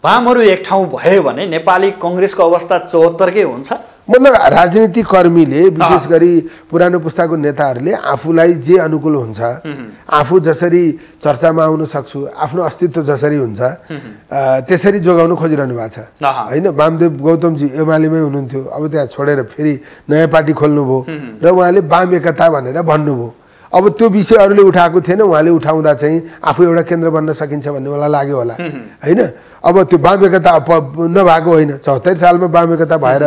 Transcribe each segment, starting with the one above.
वामहरू एक ठाउँ भयो भने नेपाली कांग्रेसको अवस्था 74 कै हुन्छ। मतलब राजनीतिक कर्मीले विशेष गरी पुरानो पुस्ताको नेताहरूले आफूलाई जे अनुकूल हुन्छ, आफू जसरी चर्चामा आउन सक्छु, आफ्नो अस्तित्व जसरी हुन्छ त्यसरी जोगाउन खोजिरहनु भएको छ हैन। वामदेव गौतमजी एमालेमै हुनुहुन्थ्यो, अब त्यहाँ छोडेर फेरि नयाँ पार्टी खोल्नुभयो र उहाँले वाम एकता भनेर भन्नुभयो। अब त्यो विषय अरूले उठाएको थिएन, उहाँले उठाउँदा चाहिँ आफू एउटा केन्द्र बन्न सकिन्छ भन्ने मलाई लाग्यो होला हैन। अब त्यो वाम एकता नभएको होइन, 74 सालमा वाम एकता भएर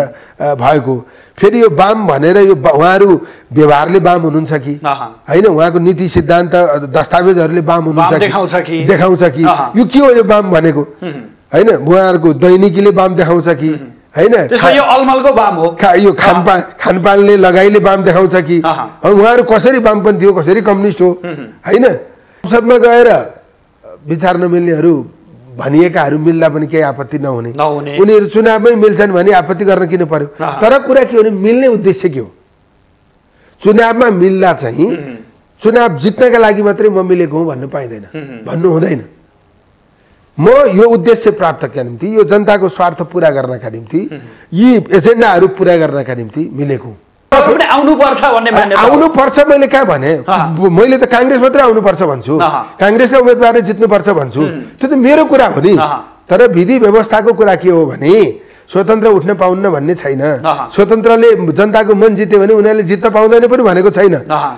भएको। फेरि यो वाम भनेर यो उहाँहरू व्यवहारले वाम हुनुहुन्छ कि हैन, उहाँको नीति सिद्धान्त दस्तावेजहरूले वाम हुनुहुन्छ कि देखाउँछ कि यो के हो यो वाम भनेको हैन। उहाँहरूको दैनिकीले वाम देखाउँछ कि हैन, यो अलमलको वाम हो, यो खानपानले लगाइले वाम देखाउँछ कि उहाँहरू कसरी वामपन्थी हो, कसरी कम्युनिस्ट हो हैन। संसदमा गएर विचार नमिल्नेहरू भनिएकाहरू मिल्दा पनि केही आपत्ति नहुने, उनीहरू चुनावमै मिल्छन् भने आपत्ति गर्न किन पर्यो। तर कुरा के हो भने मिल्ने उद्देश्य के हो? चुनावमा मिल्दा चाहिँ चुनाव जित्नका लागि मात्रै म मिलेको हुँ भन्नु पाइँदैन, भन्नु हुँदैन। म यो उद्देश्य प्राप्तका निम्ति, यो जनताको स्वार्थ पूरा गर्नका निम्ति, यी एजेन्डाहरू पूरा गर्नका निम्ति मिलेको हुँ। आउनुपर्छ मैले कहाँ भने? मैले त कांग्रेस मात्रै आउनुपर्छ भन्छु, कांग्रेसका उम्मेदवारले जित्नुपर्छ भन्छु, त्यो त मेरो कुरा हो नि। तर विधि व्यवस्थाको कुरा के हो भने स्वतन्त्र उठ्न पाउन्न भन्ने छैन। स्वतन्त्रले जनताको मन जित्यो भने उनीहरूले जित्न पाउँदैन पनि भनेको छैन,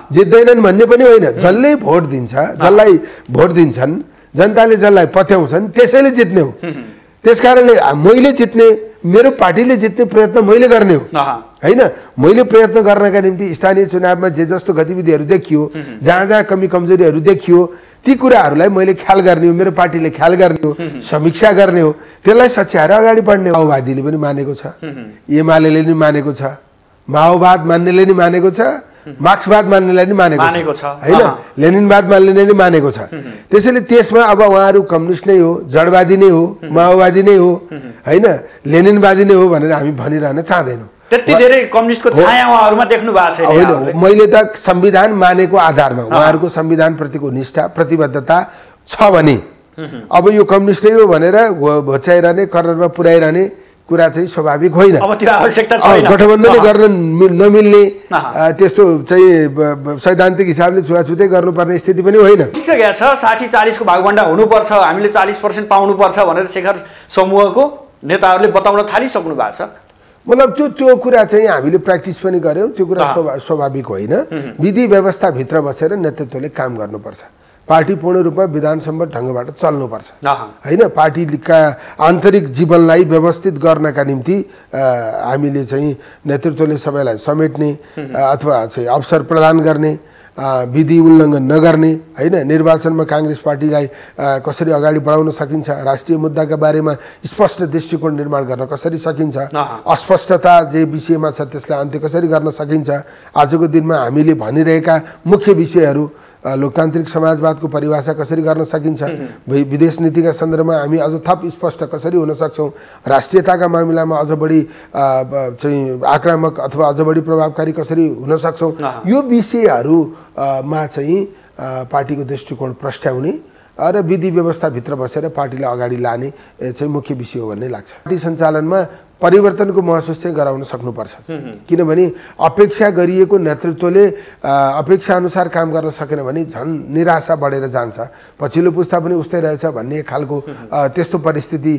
जित्दैनन् भन्ने पनि होइन। जसले भोट दिन्छ, जसलाई भोट दिन्छन्, जनताले जसलाई पत्याउँछन् त्यसैले जित्ने हो। त्यसकारणले मैले जित्ने, मेरो पार्टीले जित्ने प्रयत्न मैले गर्ने हो हैन। मैले प्रयत्न गर्नका निम्ति स्थानीय चुनावमा जे जस्तो गतिविधिहरू देखियो, जहाँ जहाँ कमी कमजोरीहरू देखियो, ती कुराहरूलाई मैले ख्याल गर्ने हो, मेरो पार्टीले ख्याल गर्ने हो, समीक्षा गर्ने हो, त्यसलाई सच्याएर अगाडि बढ्ने हो। माओवादीले पनि मानेको छ, एमालेले पनि मानेको छ, माओवाद मान्नेले पनि मानेको छ, मार्क्सवाद मान्नेलाई पनि मानेको छ हैन, लेनिनवाद मान्नेले पनि मानेको छ। त्यसैले त्यसमा अब उहाँहरू कम्युनिस्ट नै हो, जडवादी नै हो, माओवादी नै हो हैन, लेनिनवादी नै हो भनेर हामी भनिरहन चाहदैनौँ। त्यति धेरै कम्युनिस्टको छाया उहाँहरुमा देख्नु भएको छैन होइन। मैले त संविधान मानेको आधारमा उहाँहरूको संविधान प्रतिको निष्ठा प्रतिबद्धता छ भने अब यो कम्युनिस्टै हो भनेर भचाइरहने, कर्नरमा पुर्याइरहने कुरा चाहिँ स्वाभाविक होइन। अब त्यो आवश्यकता छैन, गठबन्धनले गर्न नमिल्ने, त्यस्तो चाहिँ सैद्धान्तिक हिसाबले छुवाछुतै गर्नुपर्ने स्थिति पनि होइन। भइसकेको छ 60-40 को भागभण्डा हुनुपर्छ, हामीले 40% पाउनुपर्छ भनेर शेखर समूहको नेताहरूले बताउन थालिसक्नु भएको छ। मतलब त्यो कुरा चाहिँ हामीले प्र्याक्टिस पनि गर्यौं, त्यो कुरा स्वाभाविक होइन। विधि व्यवस्थाभित्र बसेर नेतृत्वले काम गर्नुपर्छ, पार्टी पूर्ण रूपमा विधानसम्मत ढङ्गबाट चल्नुपर्छ हैन। पार्टीका आन्तरिक जीवनलाई व्यवस्थित गर्नका निम्ति हामीले चाहिँ नेतृत्वले सबैलाई समेट्ने अथवा चाहिँ अवसर प्रदान गर्ने, विधि उल्लङ्घन नगर्ने हैन। निर्वाचनमा कांग्रेस पार्टीलाई कसरी अगाडि बढाउन सकिन्छ, राष्ट्रिय मुद्दाका बारेमा स्पष्ट दृष्टिकोण निर्माण गर्न कसरी सकिन्छ, अस्पष्टता जे विषयमा छ त्यसलाई अन्त्य कसरी गर्न सकिन्छ, आजको दिनमा हामीले भनिरहेका मुख्य विषयहरू लोकतान्त्रिक समाजवादको परिभाषा कसरी गर्न सकिन्छ, विदेश नीतिका सन्दर्भमा हामी अझ थप स्पष्ट कसरी हुन सक्छौं, राष्ट्रियताका मामिलामा अझ बढी चाहिँ आक्रामक अथवा अझ बढी प्रभावकारी कसरी हुन सक्छौं, यो विषयहरूमा चाहिँ पार्टीको दृष्टिकोण प्रस्ट्याउने र विधि व्यवस्थाभित्र बसेर पार्टीलाई अगाडि लाने चाहिँ मुख्य विषय हो भन्ने लाग्छ। पार्टी सञ्चालनमा परिवर्तनको महसुस चाहिँ गराउन सक्नुपर्छ, किनभने अपेक्षा गरिएको नेतृत्वले अपेक्षा अनुसार काम गर्न सकेन भने झन् निराशा बढेर जान्छ, पछिल्लो पुस्ता पनि उस्तै रहेछ भन्ने खालको त्यस्तो परिस्थिति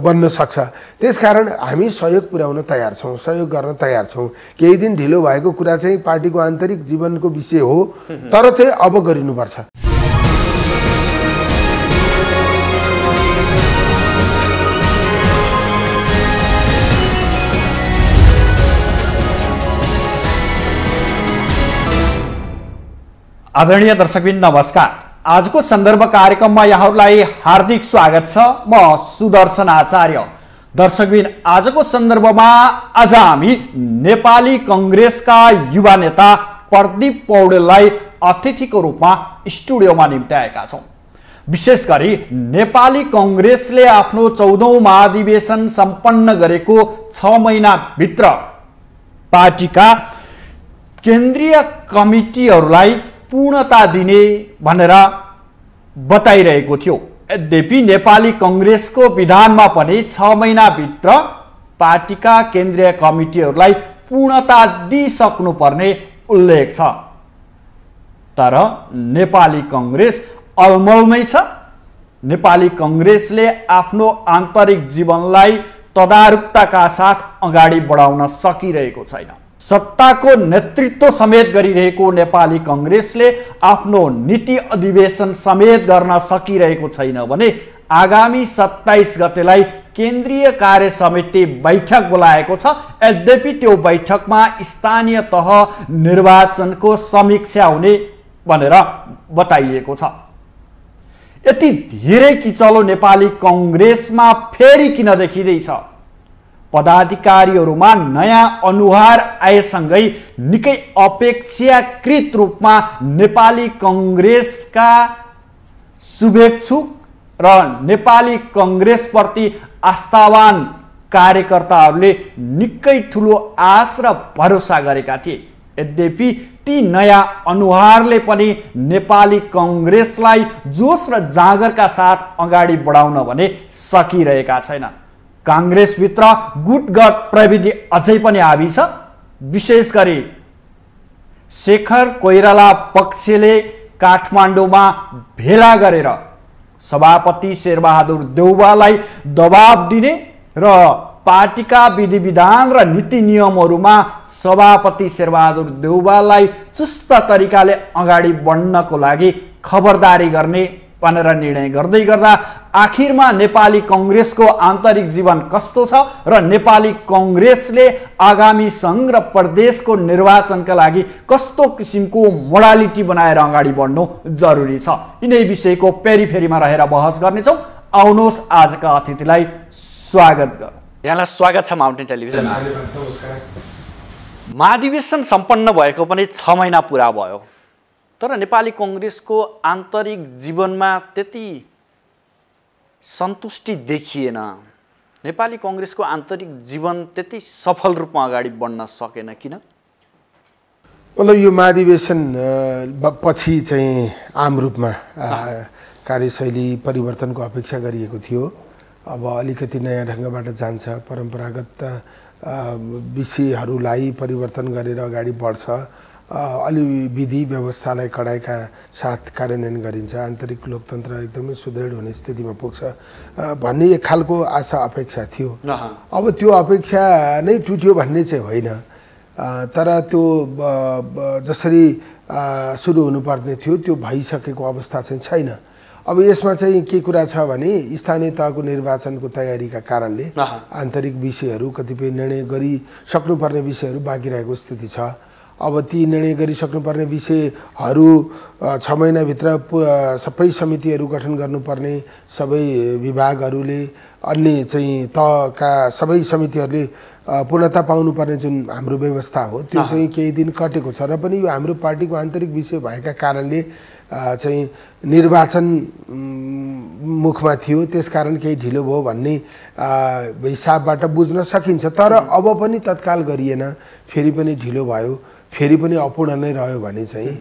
बन्न सक्छ। त्यसकारण हामी सहयोग पुर्याउन तयार छौं, सहयोग गर्न तयार छौं। केही दिन ढिलो भएको कुरा चाहिँ पार्टीको आन्तरिक जीवनको विषय हो, तर चाहिँ अब गरिनुपर्छ। आदरणीय दर्शकबिन नमस्कार, आजको सन्दर्भ कार्यक्रममा यहाँहरूलाई हार्दिक स्वागत छ। म सुदर्शन आचार्य। दर्शकबिन, आजको सन्दर्भमा आज हामी नेपाली कांग्रेसका युवा नेता प्रदीप पौडेललाई अतिथिको रूपमा स्टुडियोमा निम्त्याएका छौं। विशेष गरी नेपाली कांग्रेसले आफ्नो 14औं महाधिवेशन सम्पन्न गरेको 6 महिना भित्र पार्टीका केन्द्रीय कमिटीहरूलाई पूर्णता दिने भनेर बताइरहेको थियो। यद्यपि नेपाली कङ्ग्रेसको विधानमा पनि 6 महिनाभित्र पार्टीका केन्द्रीय कमिटीहरूलाई पूर्णता दिइसक्नुपर्ने उल्लेख छ। तर नेपाली कङ्ग्रेस अलमलमै छ। नेपाली कङ्ग्रेसले आफ्नो आन्तरिक जीवनलाई तदारुकताका साथ अगाडि बढाउन सकिरहेको छैन। सत्ताको नेतृत्व समेत गरिरहेको नेपाली कङ्ग्रेसले आफ्नो नीति अधिवेशन समेत गर्न सकिरहेको छैन भने आगामी 27 गतेलाई केन्द्रीय कार्य समिति बैठक बोलाएको छ। यद्यपि त्यो बैठकमा स्थानीय तह निर्वाचनको समीक्षा हुने भनेर बताइएको छ। यति धेरै किचलो नेपाली कङ्ग्रेसमा फेरि किन देखिँदैछ? पदाधिकारीहरूमा नयाँ अनुहार आएसँगै निकै अपेक्षाकृत रूपमा नेपाली कङ्ग्रेसका शुभेच्छुक र नेपाली कङ्ग्रेसप्रति आस्थावान कार्यकर्ताहरूले निकै ठुलो आश र भरोसा गरेका थिए। यद्यपि ती नयाँ अनुहारले पनि नेपाली कङ्ग्रेसलाई जोस र जागरका साथ अगाडि बढाउन भने सकिरहेका छैनन्। काङ्ग्रेसभित्र गुटगट प्रविधि अझै पनि हाबी छ। विशेष गरी शेखर कोइराला पक्षले काठमाडौँमा भेला गरेर सभापति शेरबहादुर देउवालाई दबाब दिने र पार्टीका विधि विधान र नीति नियमहरूमा सभापति शेरबहादुर देउवालाई चुस्त तरिकाले अगाडि बढ्नको लागि खबरदारी गर्ने भनेर निर्णय गर्दै गर्दा आखिरमा नेपाली कङ्ग्रेसको आन्तरिक जीवन कस्तो छ र नेपाली कङ्ग्रेसले आगामी सङ्घ र प्रदेशको निर्वाचनका लागि कस्तो किसिमको मोडालिटी बनाएर अगाडि बढ्नु जरुरी छ, यिनै विषयको पेरिफेरीमा रहेर बहस गर्नेछौँ। आउनुहोस् आजका अतिथिलाई स्वागत गर। यहाँलाई स्वागत छ माउन्टेन टेलिभिजन। महाधिवेशन सम्पन्न भएको पनि 6 महिना पुरा भयो, तर नेपाली कङ्ग्रेसको आन्तरिक जीवनमा त्यति सन्तुष्टि देखिएन। नेपाली कङ्ग्रेसको आन्तरिक जीवन त्यति सफल रूपमा अगाडि बढ्न सकेन, किन? मतलब यो महाधिवेशन पछि चाहिँ आम रूपमा कार्यशैली परिवर्तनको अपेक्षा गरिएको थियो। अब अलिकति नयाँ ढङ्गबाट जान्छ, परम्परागत विषयहरूलाई परिवर्तन गरेर अगाडि बढ्छ, अलि विधि व्यवस्थालाई कडाइका साथ कार्यान्वयन गरिन्छ, आन्तरिक लोकतन्त्र एकदमै सुदृढ हुने स्थितिमा पुग्छ भन्ने एक खालको आशा अपेक्षा थियो। अब त्यो अपेक्षा नै टुट्यो भन्ने चाहिँ होइन, तर त्यो जसरी सुरु हुनुपर्ने थियो त्यो भइसकेको अवस्था चाहिँ छैन। अब यसमा चाहिँ के कुरा छ भने स्थानीय तहको निर्वाचनको तयारीका कारणले आन्तरिक विषयहरू कतिपय निर्णय गरिसक्नुपर्ने विषयहरू बाँकी रहेको स्थिति छ। अब ती निर्णय गरिसक्नुपर्ने विषयहरू 6 महिनाभित्र सबै समितिहरू गठन गर्नुपर्ने, सबै विभागहरूले अन्य चाहिँ तहका सबै समितिहरूले पूर्णता पाउनुपर्ने जुन हाम्रो व्यवस्था हो त्यो चाहिँ केही दिन कटेको छ। र पनि यो हाम्रो पार्टीको आन्तरिक विषय भएका कारणले चाहिँ निर्वाचन मुखमा थियो, त्यसकारण केही ढिलो भयो भन्ने हिसाबबाट बुझ्न सकिन्छ। तर अब पनि तत्काल गरिएन, फेरि पनि ढिलो भयो, फेरि पनि अपूर्ण नै रह्यो भने चाहिँ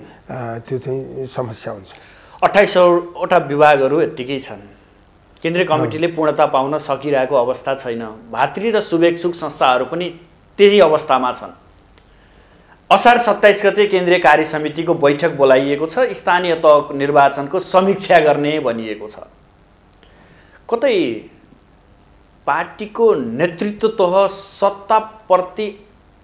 त्यो चाहिँ समस्या हुन्छ। 28वटा विभागहरू यत्तिकै छन्, केन्द्रीय कमिटीले पूर्णता पाउन सकिरहेको अवस्था छैन, भातृ र शुभेच्छुक संस्थाहरू पनि त्यही अवस्थामा छन्। असार 27 गते केन्द्रीय कार्य समितिको बैठक बोलाइएको छ, स्थानीय तह निर्वाचनको समीक्षा गर्ने भनिएको छ। कतै पार्टीको नेतृत्व तह सत्ताप्रति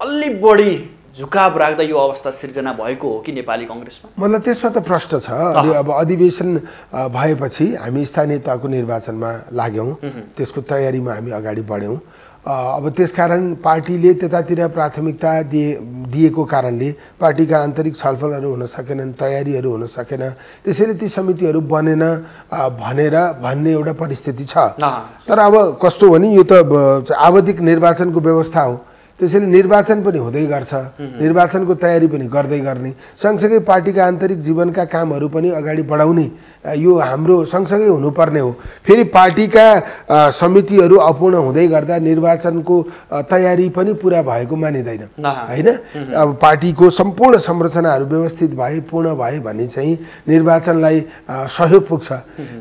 अलि बढी झुकाव राख्दा यो अवस्था सिर्जना भएको हो कि नेपाली कङ्ग्रेसमा? मतलब त्यसमा त प्रश्न छ। अब अधिवेशन भएपछि हामी स्थानीय तहको निर्वाचनमा लाग्यौँ, त्यसको तयारीमा हामी अगाडि बढ्यौँ। अब त्यसकारण पार्टीले त्यतातिर प्राथमिकता दिएको कारणले पार्टीका आन्तरिक छलफलहरू हुन सकेनन्, तयारीहरू हुन सकेन, त्यसैले ती समितिहरू बनेन भन्ने एउटा परिस्थिति छ। तर अब कस्तो भने यो त आवधिक निर्वाचनको व्यवस्था हो, त्यसैले निर्वाचन पनि हुँदै गर्छ, निर्वाचनको तयारी पनि गर्दै गर्ने, सँगसँगै पार्टीका आन्तरिक जीवनका कामहरू पनि अगाडि बढाउने यो हाम्रो सँगसँगै हुनुपर्ने हो। फेरि पार्टीका समितिहरू अपूर्ण हुँदै गर्दा निर्वाचनको तयारी पनि पुरा भएको मानिँदैन हैन। अब पार्टीको सम्पूर्ण संरचनाहरू व्यवस्थित भए पूर्ण भए भने चाहिँ निर्वाचनलाई सहयोग पुग्छ।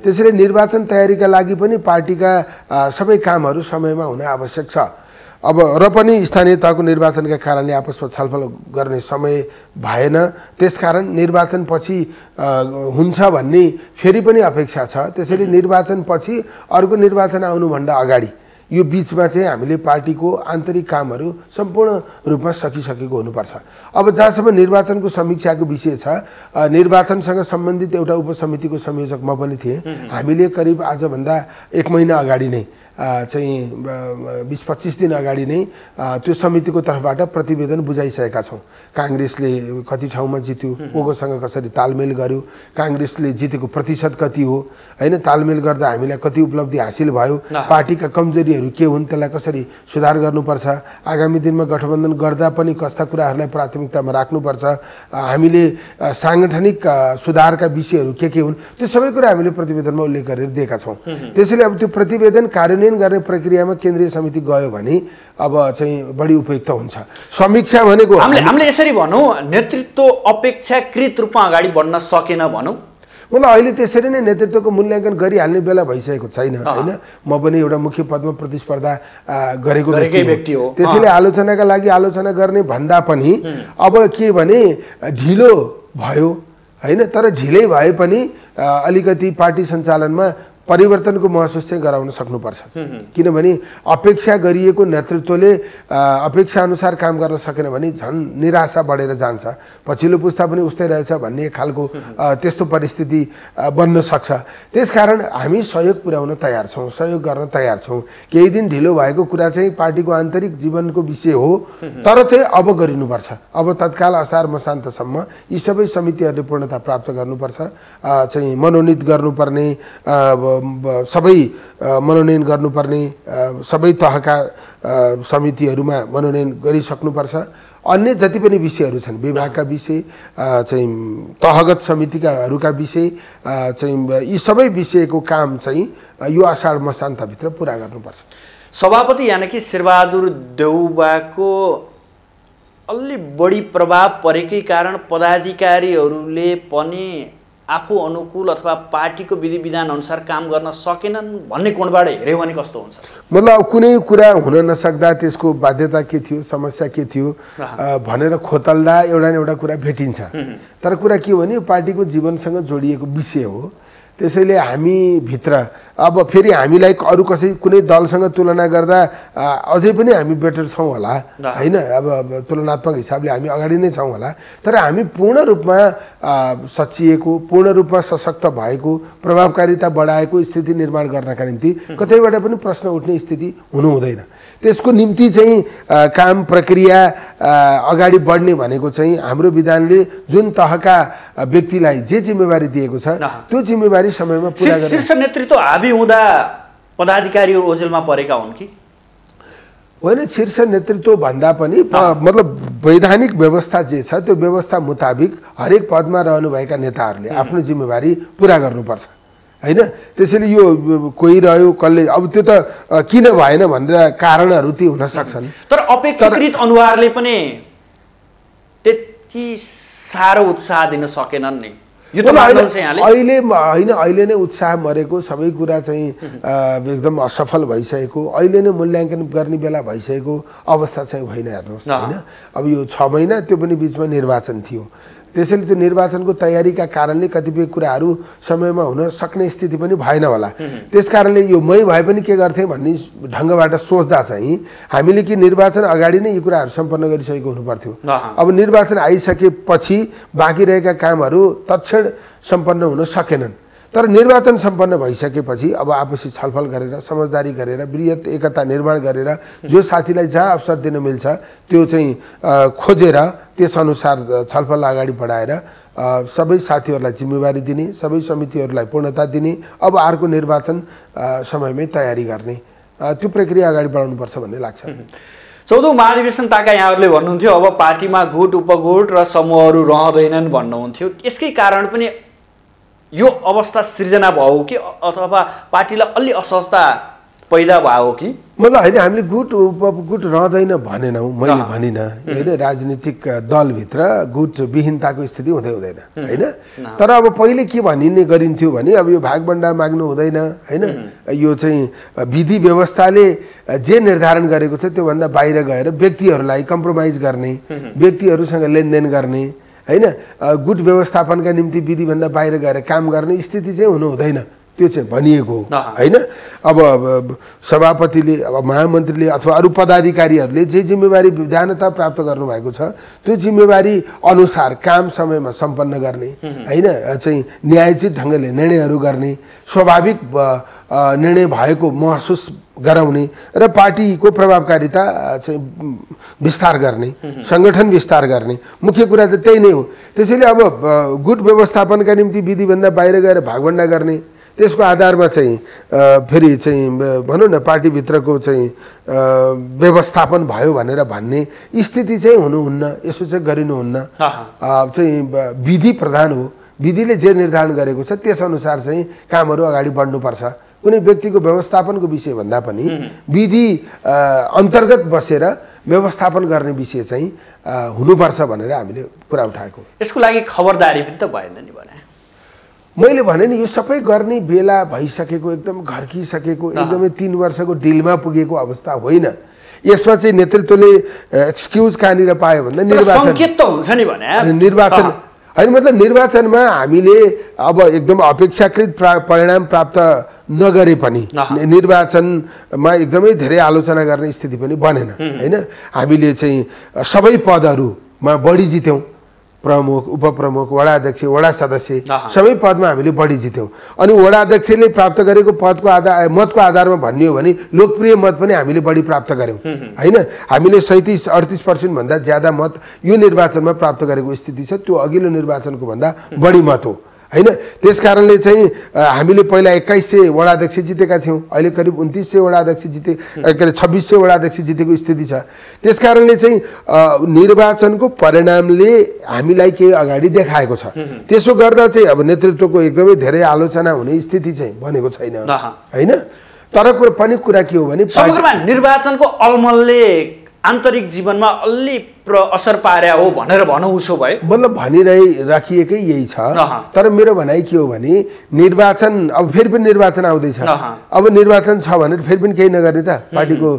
त्यसैले निर्वाचन तयारीका लागि पनि पार्टीका सबै कामहरू समयमा हुन आवश्यक छ। अब र पनि स्थानीय तहको निर्वाचनका कारणले आपसमा छलफल गर्ने समय भएन, त्यसकारण निर्वाचनपछि हुन्छ भन्ने फेरि पनि अपेक्षा छ। त्यसैले निर्वाचनपछि अर्को निर्वाचन आउनुभन्दा अगाडि यो बीचमा चाहिँ हामीले पार्टीको आन्तरिक कामहरू सम्पूर्ण रूपमा सकिसकेको हुनुपर्छ। अब जहाँसम्म निर्वाचनको समीक्षाको विषय छ, निर्वाचनसँग सम्बन्धित एउटा उपसमितिको संयोजक म पनि थिएँ। हामीले करिब आजभन्दा 1 महिना अगाडि नै चाहिँ 20-25 दिन अगाडि नै त्यो समितिको तर्फबाट प्रतिवेदन बुझाइसकेका छौँ। काङ्ग्रेसले कति ठाउँमा जित्यो, कोसँग कसरी तालमेल गर्यो, काङ्ग्रेसले जितेको प्रतिशत कति हो हैन, तालमेल गर्दा हामीलाई कति उपलब्धि हासिल भयो, पार्टीका कमजोरीहरू के हुन्, त्यसलाई कसरी सुधार गर्नुपर्छ, आगामी दिनमा गठबन्धन गर्दा पनि कस्ता कुराहरूलाई प्राथमिकतामा राख्नुपर्छ, हामीले साङ्गठनिक सुधारका विषयहरू के हुन्, त्यो सबै कुरा हामीले प्रतिवेदनमा उल्लेख गरेर दिएका छौँ। त्यसैले अब त्यो प्रतिवेदन कार्यान्वयन गर्ने प्रक्रियामा केन्द्रीय समिति गयो भने अब चाहिँ बढी उपयुक्त हुन्छ। समीक्षा भनेको हामीले यसरी भनौँ, नेतृत्व अपेक्षाकृत रूपमा अगाडि बढ्न सकेन भनौँ। मलाई अहिले त्यसरी नै नेतृत्वको मूल्याङ्कन गरिहाल्ने बेला भइसकेको छैन हैन। म पनि एउटा मुख्य पदमा प्रतिस्पर्धा गरेको व्यक्ति हो। त्यसैले आलोचनाका लागि आलोचना गर्ने भन्दा पनि अब के भने ढिलो भयो हैन, तर ढिलै भए पनि अलिकति पार्टी सञ्चालनमा परिवर्तनको महसुस चाहिँ गराउन सक्नुपर्छ। किनभने अपेक्षा गरिएको नेतृत्वले अपेक्षा अनुसार काम गर्न सकेन भने झन् निराशा बढेर जान्छ, पछिल्लो पुस्ता पनि उस्तै रहेछ भन्ने खालको त्यस्तो परिस्थिति बन्न सक्छ। त्यसकारण हामी सहयोग पुर्याउन तयार छौँ, सहयोग गर्न तयार छौँ। केही दिन ढिलो भएको कुरा चाहिँ पार्टीको आन्तरिक जीवनको विषय हो, तर चाहिँ अब गरिनुपर्छ। अब तत्काल असार मसान्तसम्म यी सबै समितिहरूले पूर्णता प्राप्त गर्नुपर्छ, चाहिँ मनोनित गर्नुपर्ने, सबै मनोनयन गर्नुपर्ने, सबै तहका समितिहरूमा मनोनयन गरिसक्नुपर्छ। अन्य जति पनि विषयहरू छन्, विभागका विषय चाहिँ तहगत समितिकाहरूका विषय चाहिँ यी सबै विषयको काम चाहिँ यो असार मसान्तभित्र पुरा गर्नुपर्छ। सभापति यानि कि शेरबहादुर देउबाको अलि बढी प्रभाव परेकै कारण पदाधिकारीहरूले पनि आफू अनुकूल अथवा पार्टीको विधि विधान अनुसार काम गर्न सकेनन् भन्ने कोणबाट हेऱ्यो भने कस्तो हुन्छ? मतलब कुनै कुरा हुन नसक्दा त्यसको बाध्यता के थियो, समस्या के थियो भनेर खोतल्दा एउटा न एउटा कुरा भेटिन्छ। तर कुरा के हो भने पार्टीको जीवनसँग जोडिएको विषय हो। त्यसैले हामी भित्र अब फेरि हामीलाई अरू कसै कुनै दलसँग तुलना गर्दा अझै पनि हामी बेटर छौँ होला हैन। अब तुलनात्मक हिसाबले हामी अगाडि नै छौँ होला, तर हामी पूर्ण रूपमा सचिएको, पूर्ण रूपमा सशक्त भएको, प्रभावकारिता बढाएको स्थिति निर्माण गर्नका निम्ति कतैबाट पनि प्रश्न उठ्ने स्थिति हुनु हुँदैन। त्यसको निम्ति चाहिँ काम प्रक्रिया अगाडि बढ्ने भनेको चाहिँ हाम्रो विधानले जुन तहका व्यक्तिलाई जे जिम्मेवारी दिएको छ त्यो जिम्मेवारी समयमा पुरा गर्ने। शीर्ष नेतृत्व हाबी हुँदा पदाधिकारीहरू ओझेलमा परेका हुन् कि होइन? शीर्ष नेतृत्व भन्दा पनि मतलब वैधानिक व्यवस्था जे छ त्यो व्यवस्था मुताबिक हरेक पदमा रहनुभएका नेताहरूले आफ्नो जिम्मेवारी पुरा गर्नुपर्छ हैन। त्यसैले यो कोही रह्यो कसले, अब त्यो त किन भएन भन्दा कारणहरू ती हुन सक्छन्। तर अपेक्षाकृत अनुहारले पनि त्यति साह्रो उत्साह दिन सकेनन् नि। यो त अहिले होइन, अहिले नै उत्साह मरेको, सबै कुरा चाहिँ एकदम असफल भइसकेको, अहिले नै मूल्याङ्कन गर्ने बेला भइसकेको अवस्था चाहिँ होइन। हेर्नुहोस् होइन, अब यो 6 महिना त्यो पनि बिचमा निर्वाचन थियो। त्यसैले त्यो निर्वाचनको तयारीका कारणले कतिपय कुराहरू समयमा हुन सक्ने स्थिति पनि भएन होला। त्यसकारणले यो मै भए पनि के गर्थेँ भन्ने ढङ्गबाट सोच्दा चाहिँ हामीले कि निर्वाचन अगाडि नै यी कुराहरू सम्पन्न गरिसकेको हुनुपर्थ्यो। अब निर्वाचन आइसकेपछि बाँकी रहेका कामहरू तत्क्षण सम्पन्न हुन सकेनन्। तर निर्वाचन सम्पन्न भइसकेपछि अब आपसी छलफल गरेर, समझदारी गरेर, वृहत एकता निर्माण गरेर जो साथीलाई जहाँ अवसर दिन मिल्छ त्यो चाहिँ खोजेर त्यसअनुसार छलफल अगाडि बढाएर सबै साथीहरूलाई जिम्मेवारी दिने, सबै समितिहरूलाई पूर्णता दिने, अब अर्को निर्वाचन समयमै तयारी गर्ने, त्यो प्रक्रिया अगाडि बढाउनुपर्छ भन्ने लाग्छ। 14औं महाधिवेशन ताका यहाँहरूले भन्नुहुन्थ्यो अब पार्टीमा गुट उपगुट र समूहहरू रहँदैनन् भन्नुहुन्थ्यो। यसकै कारण पनि यो अवस्था सिर्जना भयो कि अथवा पार्टीलाई अलि असहजता पैदा भयो कि? मतलब होइन, हामीले गुट उपगुट रहँदैन भनेनौँ, मैले भनिनँ होइन। राजनीतिक दलभित्र गुट विहीनताको स्थिति हुँदैन होइन। तर अब पहिले के भनिने गरिन्थ्यो भने अब यो भागबन्डा माग्नु हुँदैन होइन। यो चाहिँ विधि व्यवस्थाले जे निर्धारण गरेको छ त्योभन्दा बाहिर गएर व्यक्तिहरूलाई कम्प्रोमाइज गर्ने, व्यक्तिहरूसँग लेनदेन गर्ने होइन, गुट व्यवस्थापनका निम्ति विधिभन्दा बाहिर गएर काम गर्ने स्थिति चाहिँ हुनु हुँदैन, त्यो चाहिँ भनिएको होइन। अब सभापतिले अब महामन्त्रीले अथवा अरू पदाधिकारीहरूले जे जिम्मेवारी विधानता प्राप्त गर्नुभएको छ त्यो जिम्मेवारी अनुसार काम समयमा सम्पन्न गर्ने होइन, चाहिँ न्यायोचित ढङ्गले निर्णयहरू गर्ने, स्वाभाविक निर्णय भएको महसुस गराउने र पार्टीको प्रभावकारिता चाहिँ विस्तार गर्ने, सङ्गठन विस्तार गर्ने, मुख्य कुरा त त्यही नै हो। त्यसैले अब गुट व्यवस्थापनका निम्ति विधिभन्दा बाहिर गएर भागभन्डा गर्ने, त्यसको आधारमा चाहिँ फेरि चाहिँ भनौँ न पार्टीभित्रको चाहिँ व्यवस्थापन भयो भनेर भन्ने स्थिति चाहिँ हुनुहुन्न, यसो चाहिँ गरिनुहुन्न। चाहिँ विधि प्रधान हो, विधिले जे निर्धारण गरेको छ त्यसअनुसार चाहिँ कामहरू अगाडि बढ्नुपर्छ। कुनै व्यक्तिको व्यवस्थापनको विषय भन्दा पनि विधि अन्तर्गत बसेर व्यवस्थापन गर्ने विषय चाहिँ हुनुपर्छ भनेर हामीले कुरा उठाएको। यसको लागि खबरदारी पनि त भएन नि भने मैले भने नि, यो सबै गर्ने बेला भइसकेको, एकदम घर्किसकेको, एकदमै 3 वर्षको डिलमा पुगेको अवस्था होइन। यसमा चाहिँ नेतृत्वले एक्सक्युज कहाँनिर पायो भन्दा निर्वाचन संकेत त हुन्छ नि भने निर्वाचन होइन, मतलब निर्वाचनमा हामीले अब एकदम अपेक्षाकृत परिणाम प्राप्त नगरे पनि निर्वाचनमा एकदमै धेरै आलोचना गर्ने स्थिति पनि बनेन होइन। हामीले चाहिँ सबै पदहरूमा बढी जित्यौँ, प्रमुख, उपप्रमुख, वडा अध्यक्ष, वडा सदस्य सबै पदमा हामीले बढी जित्यौँ। अनि वडा अध्यक्षले प्राप्त गरेको मतको आधारमा भन्ने हो भने लोकप्रिय मत पनि हामीले बढी प्राप्त गऱ्यौँ होइन। हामीले 37-38% भन्दा ज्यादा मत यो निर्वाचनमा प्राप्त गरेको स्थिति छ, त्यो अघिल्लो निर्वाचनको भन्दा बढी मत हो होइन। त्यस कारणले चाहिँ हामीले पहिला 2100 वडा अध्यक्ष जितेका थियौँ, अहिले करिब 2900 वडा अध्यक्ष जिते, के अरे 2600 वडा अध्यक्ष जितेको स्थिति छ। त्यस कारणले चाहिँ निर्वाचनको परिणामले हामीलाई केही अगाडि देखाएको छ। त्यसो गर्दा चाहिँ अब नेतृत्वको एकदमै धेरै आलोचना हुने स्थिति चाहिँ बनेको छैन होइन। तर पनि कुरा के हो भने समग्रमा निर्वाचनको अलमलले आन्तरिक जीवनमा अलि असर पार्या हो भनेर भनौँ, उसो भए मतलब भनिराखिएकै यही छ। तर मेरो भनाइ के हो भने निर्वाचन अब फेरि पनि निर्वाचन आउँदैछ, अब निर्वाचन छ भनेर फेरि पनि केही नगर्ने त पार्टीको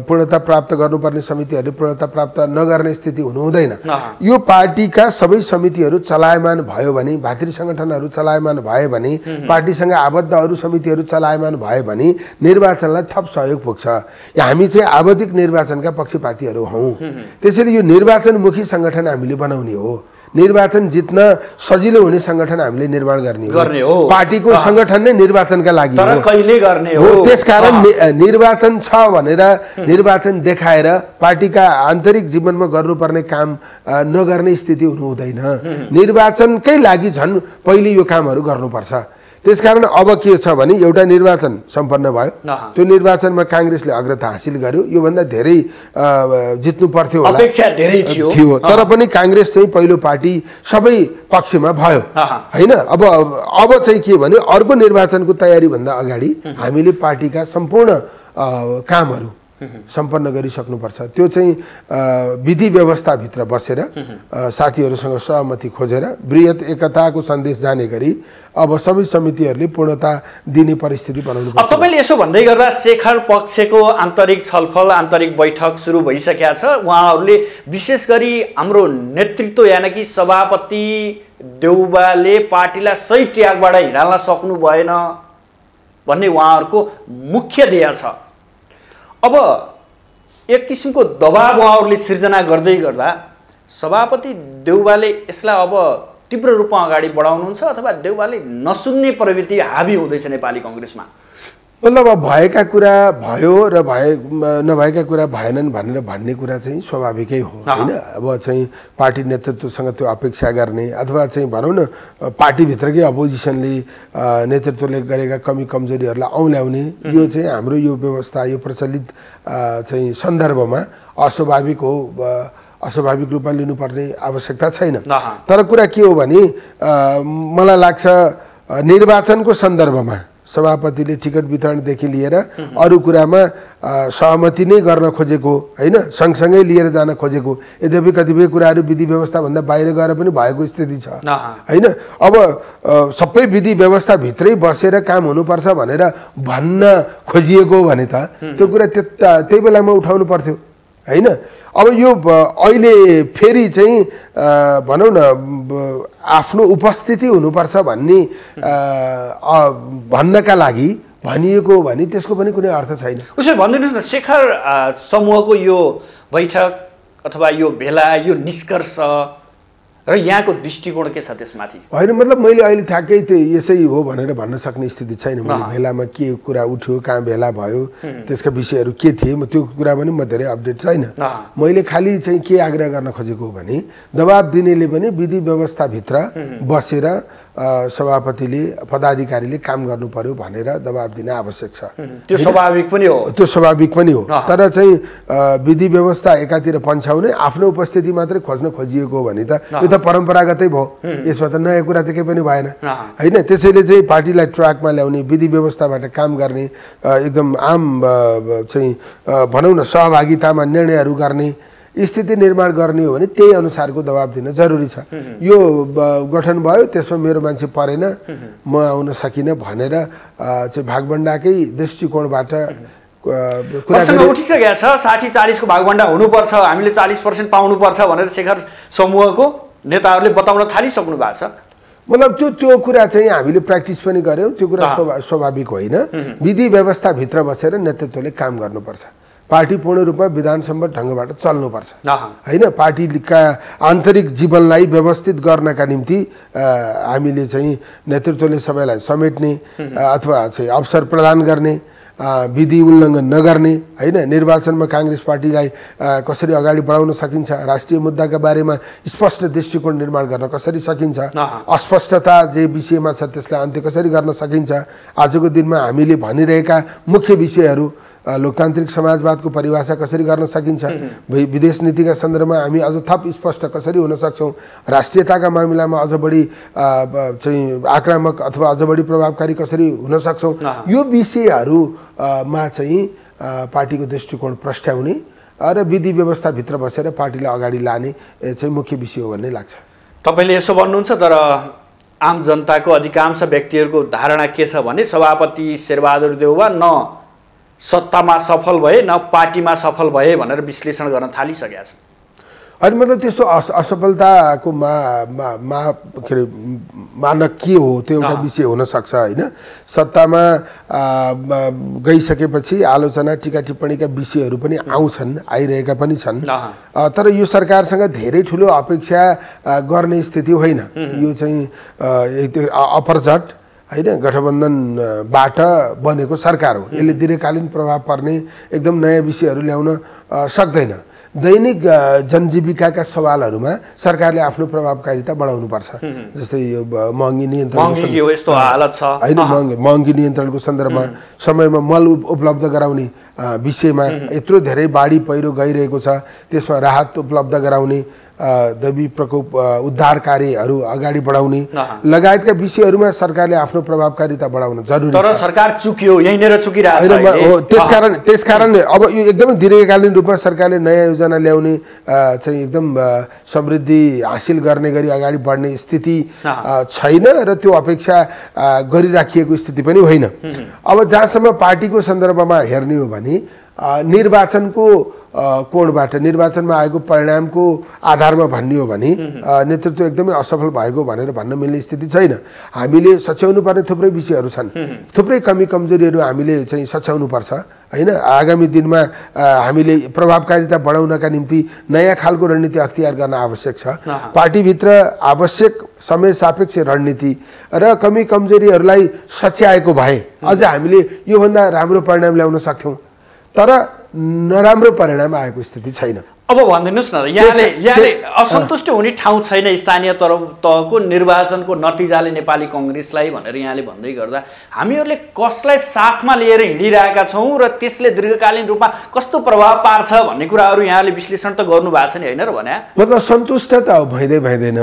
पूर्णता प्राप्त गर्नुपर्ने समितिहरूले पूर्णता प्राप्त नगर्ने स्थिति हुनु हुँदैन। यो पार्टीका सबै समितिहरू चलायमान भयो भने, भातृ सङ्गठनहरू चलायमान भयो भने, पार्टीसँग आबद्ध अरू समितिहरू चलायमान भयो भने निर्वाचनलाई थप सहयोग पुग्छ। हामी चाहिँ आवधिक निर्वाचनका पक्षपातीहरू हौँ। त्यसैले यो निर्वाचनमुखी सङ्गठन हामीले बनाउने हो, निर्वाचन जित्न सजिलो हुने सङ्गठन हामीले निर्माण गर्ने हो। पार्टीको सङ्गठन नै निर्वाचनका लागि हो। त्यसकारण निर्वाचन छ भनेर निर्वाचन देखाएर पार्टीका आन्तरिक जीवनमा गर्नुपर्ने काम नगर्ने स्थिति हुनु हुँदैन। निर्वाचनकै लागि झन् पहिले यो कामहरू गर्नुपर्छ। त्यसकारण अब के छ भने एउटा निर्वाचन सम्पन्न भयो, त्यो निर्वाचनमा काङ्ग्रेसले अग्रता हासिल गर्यो, योभन्दा धेरै जित्नु पर्थ्यो होला, अपेक्षा धेरै थियो। तर पनि काङ्ग्रेस चाहिँ पहिलो पार्टी सबै पक्षमा भयो होइन। अब चाहिँ के भने अर्को निर्वाचनको तयारीभन्दा अगाडि हामीले पार्टीका सम्पूर्ण कामहरू सम्पन्न गरिसक्नुपर्छ। त्यो चाहिँ विधि व्यवस्थाभित्र बसेर साथीहरूसँग सहमति खोजेर बृहत एकताको सन्देश जाने गरी अब सबै समितिहरूले पूर्णता दिने परिस्थिति बनाउनु पर्छ। तपाईँले यसो भन्दै गर्दा शेखर पक्षको आन्तरिक छलफल, आन्तरिक बैठक सुरु भइसकेका छ। उहाँहरूले विशेष गरी हाम्रो नेतृत्व यानि कि सभापति देउबाले पार्टीलाई सही ट्र्याकबाट हिँडाल्न सक्नु भएन भन्ने उहाँहरूको मुख्य ध्येय छ। अब एक किसिमको दबाब उहाँहरूले सिर्जना गर्दै गर्दा सभापति देउबाले यसलाई अब तीव्र रूपमा अगाडि बढाउनुहुन्छ अथवा देउबाले नसुन्ने प्रवृत्ति हाबी हुँदैछ नेपाली कङ्ग्रेसमा? मतलब अब भएका कुरा भयो र नभएका कुरा भएनन् भनेर भन्ने कुरा चाहिँ स्वाभाविकै हो होइन। अब चाहिँ पार्टी नेतृत्वसँग त्यो अपेक्षा गर्ने अथवा चाहिँ भनौँ न पार्टीभित्रकै अपोजिसनले नेतृत्वले गरेका कमी कमजोरीहरूलाई औँल्याउने यो चाहिँ हाम्रो यो व्यवस्था यो प्रचलित चाहिँ सन्दर्भमा अस्वाभाविक हो, अस्वाभाविक रूपमा लिनुपर्ने आवश्यकता छैन। तर कुरा के हो भने मलाई लाग्छ निर्वाचनको सन्दर्भमा सभापतिले टिकट वितरणदेखि लिएर अरू कुरामा सहमति नै गर्न खोजेको होइन, सँगसँगै लिएर जान खोजेको, यद्यपि कतिपय कुराहरू विधि व्यवस्थाभन्दा बाहिर गएर पनि भएको स्थिति छ होइन। अब सबै विधि व्यवस्थाभित्रै बसेर काम हुनुपर्छ भनेर भन्न खोजिएको भने त त्यो कुरा त्यही बेलामा उठाउनु पर्थ्यो होइन। अब यो अहिले फेरि चाहिँ भनौँ न आफ्नो उपस्थिति हुनुपर्छ भन्नका लागि भनिएको हो भने त्यसको पनि कुनै अर्थ छैन। उसो भनिदिनुहोस् न, शेखर समूहको यो बैठक अथवा यो भेला यो निष्कर्ष र यहाँको दृष्टिकोण के छ त्यसमाथि? होइन मतलब मैले अहिले ठ्याक्कै त्यो यसै हो भनेर भन्न सक्ने स्थिति छैन। मैले भेलामा के कुरा उठ्यो, कहाँ भेला भयो, त्यसका विषयहरू के थिए, म त्यो कुरा पनि म धेरै अपडेट छैन। मैले खालि चाहिँ के आग्रह गर्न खोजेको हो भने दबाब दिनेले पनि विधि व्यवस्थाभित्र बसेर सभापतिले पदाधिकारीले काम गर्नु पर्यो भनेर दबाब दिन आवश्यक छ। त्यो स्वाभाविक पनि हो, त्यो स्वाभाविक पनि हो। तर चाहिँ विधि व्यवस्था एकातिर पन्छाउने आफ्नो उपस्थिति मात्रै खोज्न खोजिएको हो भने त यो त परम्परागतै भयो, यसमा त नयाँ कुरा त केही पनि भएन होइन। त्यसैले चाहिँ पार्टीलाई ट्र्याकमा ल्याउने, विधि व्यवस्थाबाट काम गर्ने, एकदम आम चाहिँ भनौँ न सहभागितामा निर्णयहरू गर्ने स्थिति निर्माण गर्ने हो भने त्यही अनुसारको दबाब दिन जरुरी छ। यो गठन भयो, त्यसमा मेरो मान्छे परेन, म आउन सकिनँ भनेर चाहिँ भागभण्डाकै दृष्टिकोणबाट उठिसकेको छ। 60-40 को भागभण्डा हुनुपर्छ, हामीले 40% पाउनुपर्छ भनेर शेखर समूहको नेताहरूले बताउन थालिसक्नु भएको छ। मतलब त्यो कुरा चाहिँ हामीले प्र्याक्टिस पनि गऱ्यौँ, त्यो कुरा स्वाभाविक होइन। विधि व्यवस्थाभित्र बसेर नेतृत्वले काम गर्नुपर्छ, पार्टी पूर्ण रूपमा विधानसम्मत ढङ्गबाट चल्नुपर्छ होइन। पार्टीका आन्तरिक जीवनलाई व्यवस्थित गर्नका निम्ति हामीले चाहिँ नेतृत्वले सबैलाई समेट्ने अथवा चाहिँ अवसर प्रदान गर्ने, विधि उल्लङ्घन नगर्ने होइन। निर्वाचनमा काङ्ग्रेस पार्टीलाई कसरी अगाडि बढाउन सकिन्छ, राष्ट्रिय मुद्दाका बारेमा स्पष्ट दृष्टिकोण निर्माण गर्न कसरी सकिन्छ, अस्पष्टता जे विषयमा छ त्यसलाई अन्त्य कसरी गर्न सकिन्छ, आजको दिनमा हामीले भनिरहेका मुख्य विषयहरू लोकतान्त्रिक समाजवादको परिभाषा कसरी गर्न सकिन्छ, विदेश नीतिका सन्दर्भमा हामी अझ थप स्पष्ट कसरी हुन सक्छौँ, राष्ट्रियताका मामिलामा अझ बढी चाहिँ आक्रामक अथवा अझ बढी प्रभावकारी कसरी हुन सक्छौँ, यो विषयहरूमा चाहिँ पार्टीको दृष्टिकोण प्रस्ट्याउने र विधि व्यवस्थाभित्र बसेर पार्टीलाई अगाडि लाने चाहिँ मुख्य विषय हो भन्ने लाग्छ। तपाईँले यसो भन्नुहुन्छ, तर आम जनताको अधिकांश व्यक्तिहरूको धारणा के छ भने सभापति शेरबहादुर देउवा न सत्तामा सफल भए न पार्टीमा सफल भए भनेर विश्लेषण गर्न थालिसकेका छन्। अनि मतलब त्यस्तो असफलताको के अरे मानक के हो त्यो एउटा विषय हुनसक्छ होइन। सत्तामा गइसकेपछि आलोचना टिका टिप्पणीका विषयहरू पनि आउँछन्, आइरहेका पनि छन्। तर यो सरकारसँग धेरै ठुलो अपेक्षा गर्ने स्थिति होइन। यो चाहिँ अपरझट होइन गठबन्धनबाट बनेको सरकार हो, यसले दीर्घकालीन प्रभाव पर्ने एकदम नयाँ विषयहरू ल्याउन सक्दैन। दैनिक जनजीविकाका सवालहरूमा सरकारले आफ्नो प्रभावकारिता बढाउनुपर्छ। जस्तै यो महँगी नियन्त्रण होइन, महँगी नियन्त्रणको सन्दर्भमा समयमा मल उपलब्ध गराउने विषयमा यत्रो धेरै बाढी पहिरो गइरहेको छ, त्यसमा राहत उपलब्ध गराउने, दैवी प्रकोप उद्धार कार्यहरू अगाडि बढाउने लगायतका विषयहरूमा सरकारले आफ्नो प्रभावकारिता बढाउन जरुरी छ। तर सरकार चुक्यो, यहीँनेर चुकिरहेको छ। त्यसकारण अब यो एकदमै दीर्घकालीन रूपमा सरकारले नयाँ योजना ल्याउने चाहिँ एकदम समृद्धि हासिल गर्ने गरी अगाडि बढ्ने स्थिति छैन र त्यो अपेक्षा गरिराखिएको स्थिति पनि होइन। अब जहाँसम्म पार्टीको सन्दर्भमा हेर्ने हो भने निर्वाचनको कोणबाट निर्वाचनमा आएको परिणामको आधारमा भन्ने हो भने नेतृत्व एकदमै असफल भएको भनेर भन्न मिल्ने स्थिति छैन। हामीले सच्याउनु पर्ने थुप्रै विषयहरू छन्, थुप्रै कमी कमजोरीहरू हामीले चाहिँ सच्याउनु पर्छ हैन। आगामी दिनमा हामीले प्रभावकारिता बढाउनका निम्ति नयाँ खालको रणनीति अख्तियार गर्न आवश्यक छ। पार्टीभित्र आवश्यक समय सापेक्ष रणनीति र कमी कमजोरीहरूलाई सच्याएको भए अझ हामीले योभन्दा राम्रो परिणाम ल्याउन सक्थ्यौँ, तर नराम्रो परिणाम आएको स्थिति छैन। अब भनिदिनुहोस् न, यहाँले असन्तुष्ट हुने ठाउँ छैन स्थानीय तहको निर्वाचनको नतिजाले नेपाली कङ्ग्रेसलाई भनेर यहाँले भन्दै गर्दा हामीहरूले कसलाई साथमा लिएर हिँडिरहेका छौँ र त्यसले दीर्घकालीन रूपमा कस्तो प्रभाव पार्छ भन्ने कुराहरू यहाँले विश्लेषण त गर्नु भएको छ नि होइन र भने? मतलब सन्तुष्ट त भइँदैन होइन।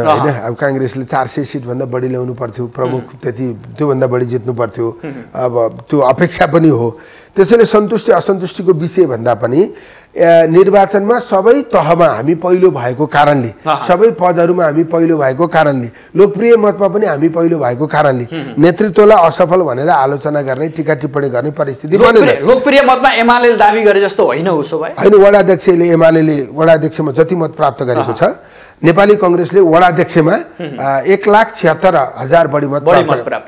अब काङ्ग्रेसले 400 सिटभन्दा बढी ल्याउनु पर्थ्यो, प्रमुख त्योभन्दा बढी जित्नु पर्थ्यो, अब त्यो अपेक्षा पनि हो। त्यसैले सन्तुष्टि असन्तुष्टिको विषय भन्दा पनि निर्वाचनमा सबै तहमा हामी पहिलो भएको कारणले, सबै पदहरूमा हामी पहिलो भएको कारणले, लोकप्रिय मतमा पनि हामी पहिलो भएको कारणले नेतृत्वलाई असफल भनेर आलोचना गर्ने, टिका टिप्पणी गर्ने परिस्थिति बनेन। लोकप्रिय मतमा एमाले दाबी गरे जस्तो होइन उसो भए? होइन, वडाध्यक्षले एमाले वडाध्यक्षमा जति मत प्राप्त गरेको छ, नेपाली कङ्ग्रेसले वडाध्यक्षमा 1,76,000 बढी मत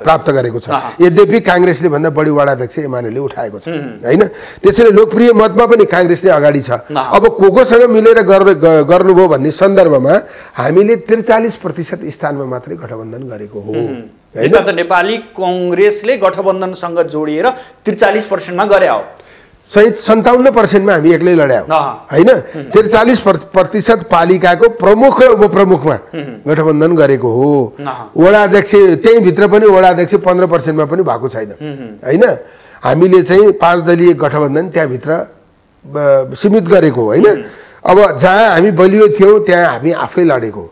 प्राप्त गरेको छ। यद्यपि काङ्ग्रेसले भन्दा बढी वडाध्यक्ष एमाले उठाएको छ होइन। त्यसैले लोकप्रिय मतमा पनि काङ्ग्रेसले अगाडि छ। अब कोसँग मिलेर गर्नुभयो भन्ने सन्दर्भमा हामीले 43% स्थानमा मात्रै गठबन्धन गरेको हो हैन। त नेपाली कङ्ग्रेसले गठबन्धनसँग जोडिएर 43%मा गरे हो, सहित 57% हामी एक्लै लड्यौँ हैन। 43% पालिकाको प्रमुख र उपप्रमुखमा गठबन्धन गरेको हो। वडाध्यक्ष त्यही भित्र पनि वडाध्यक्ष 15%मा पनि भएको छैन हैन। हामीले चाहिँ 5 दलीय गठबन्धन त्यहाँभित्र सीमित गरेको होइन। अब जहाँ हामी बलियो थियौँ त्यहाँ हामी आफै लडेको,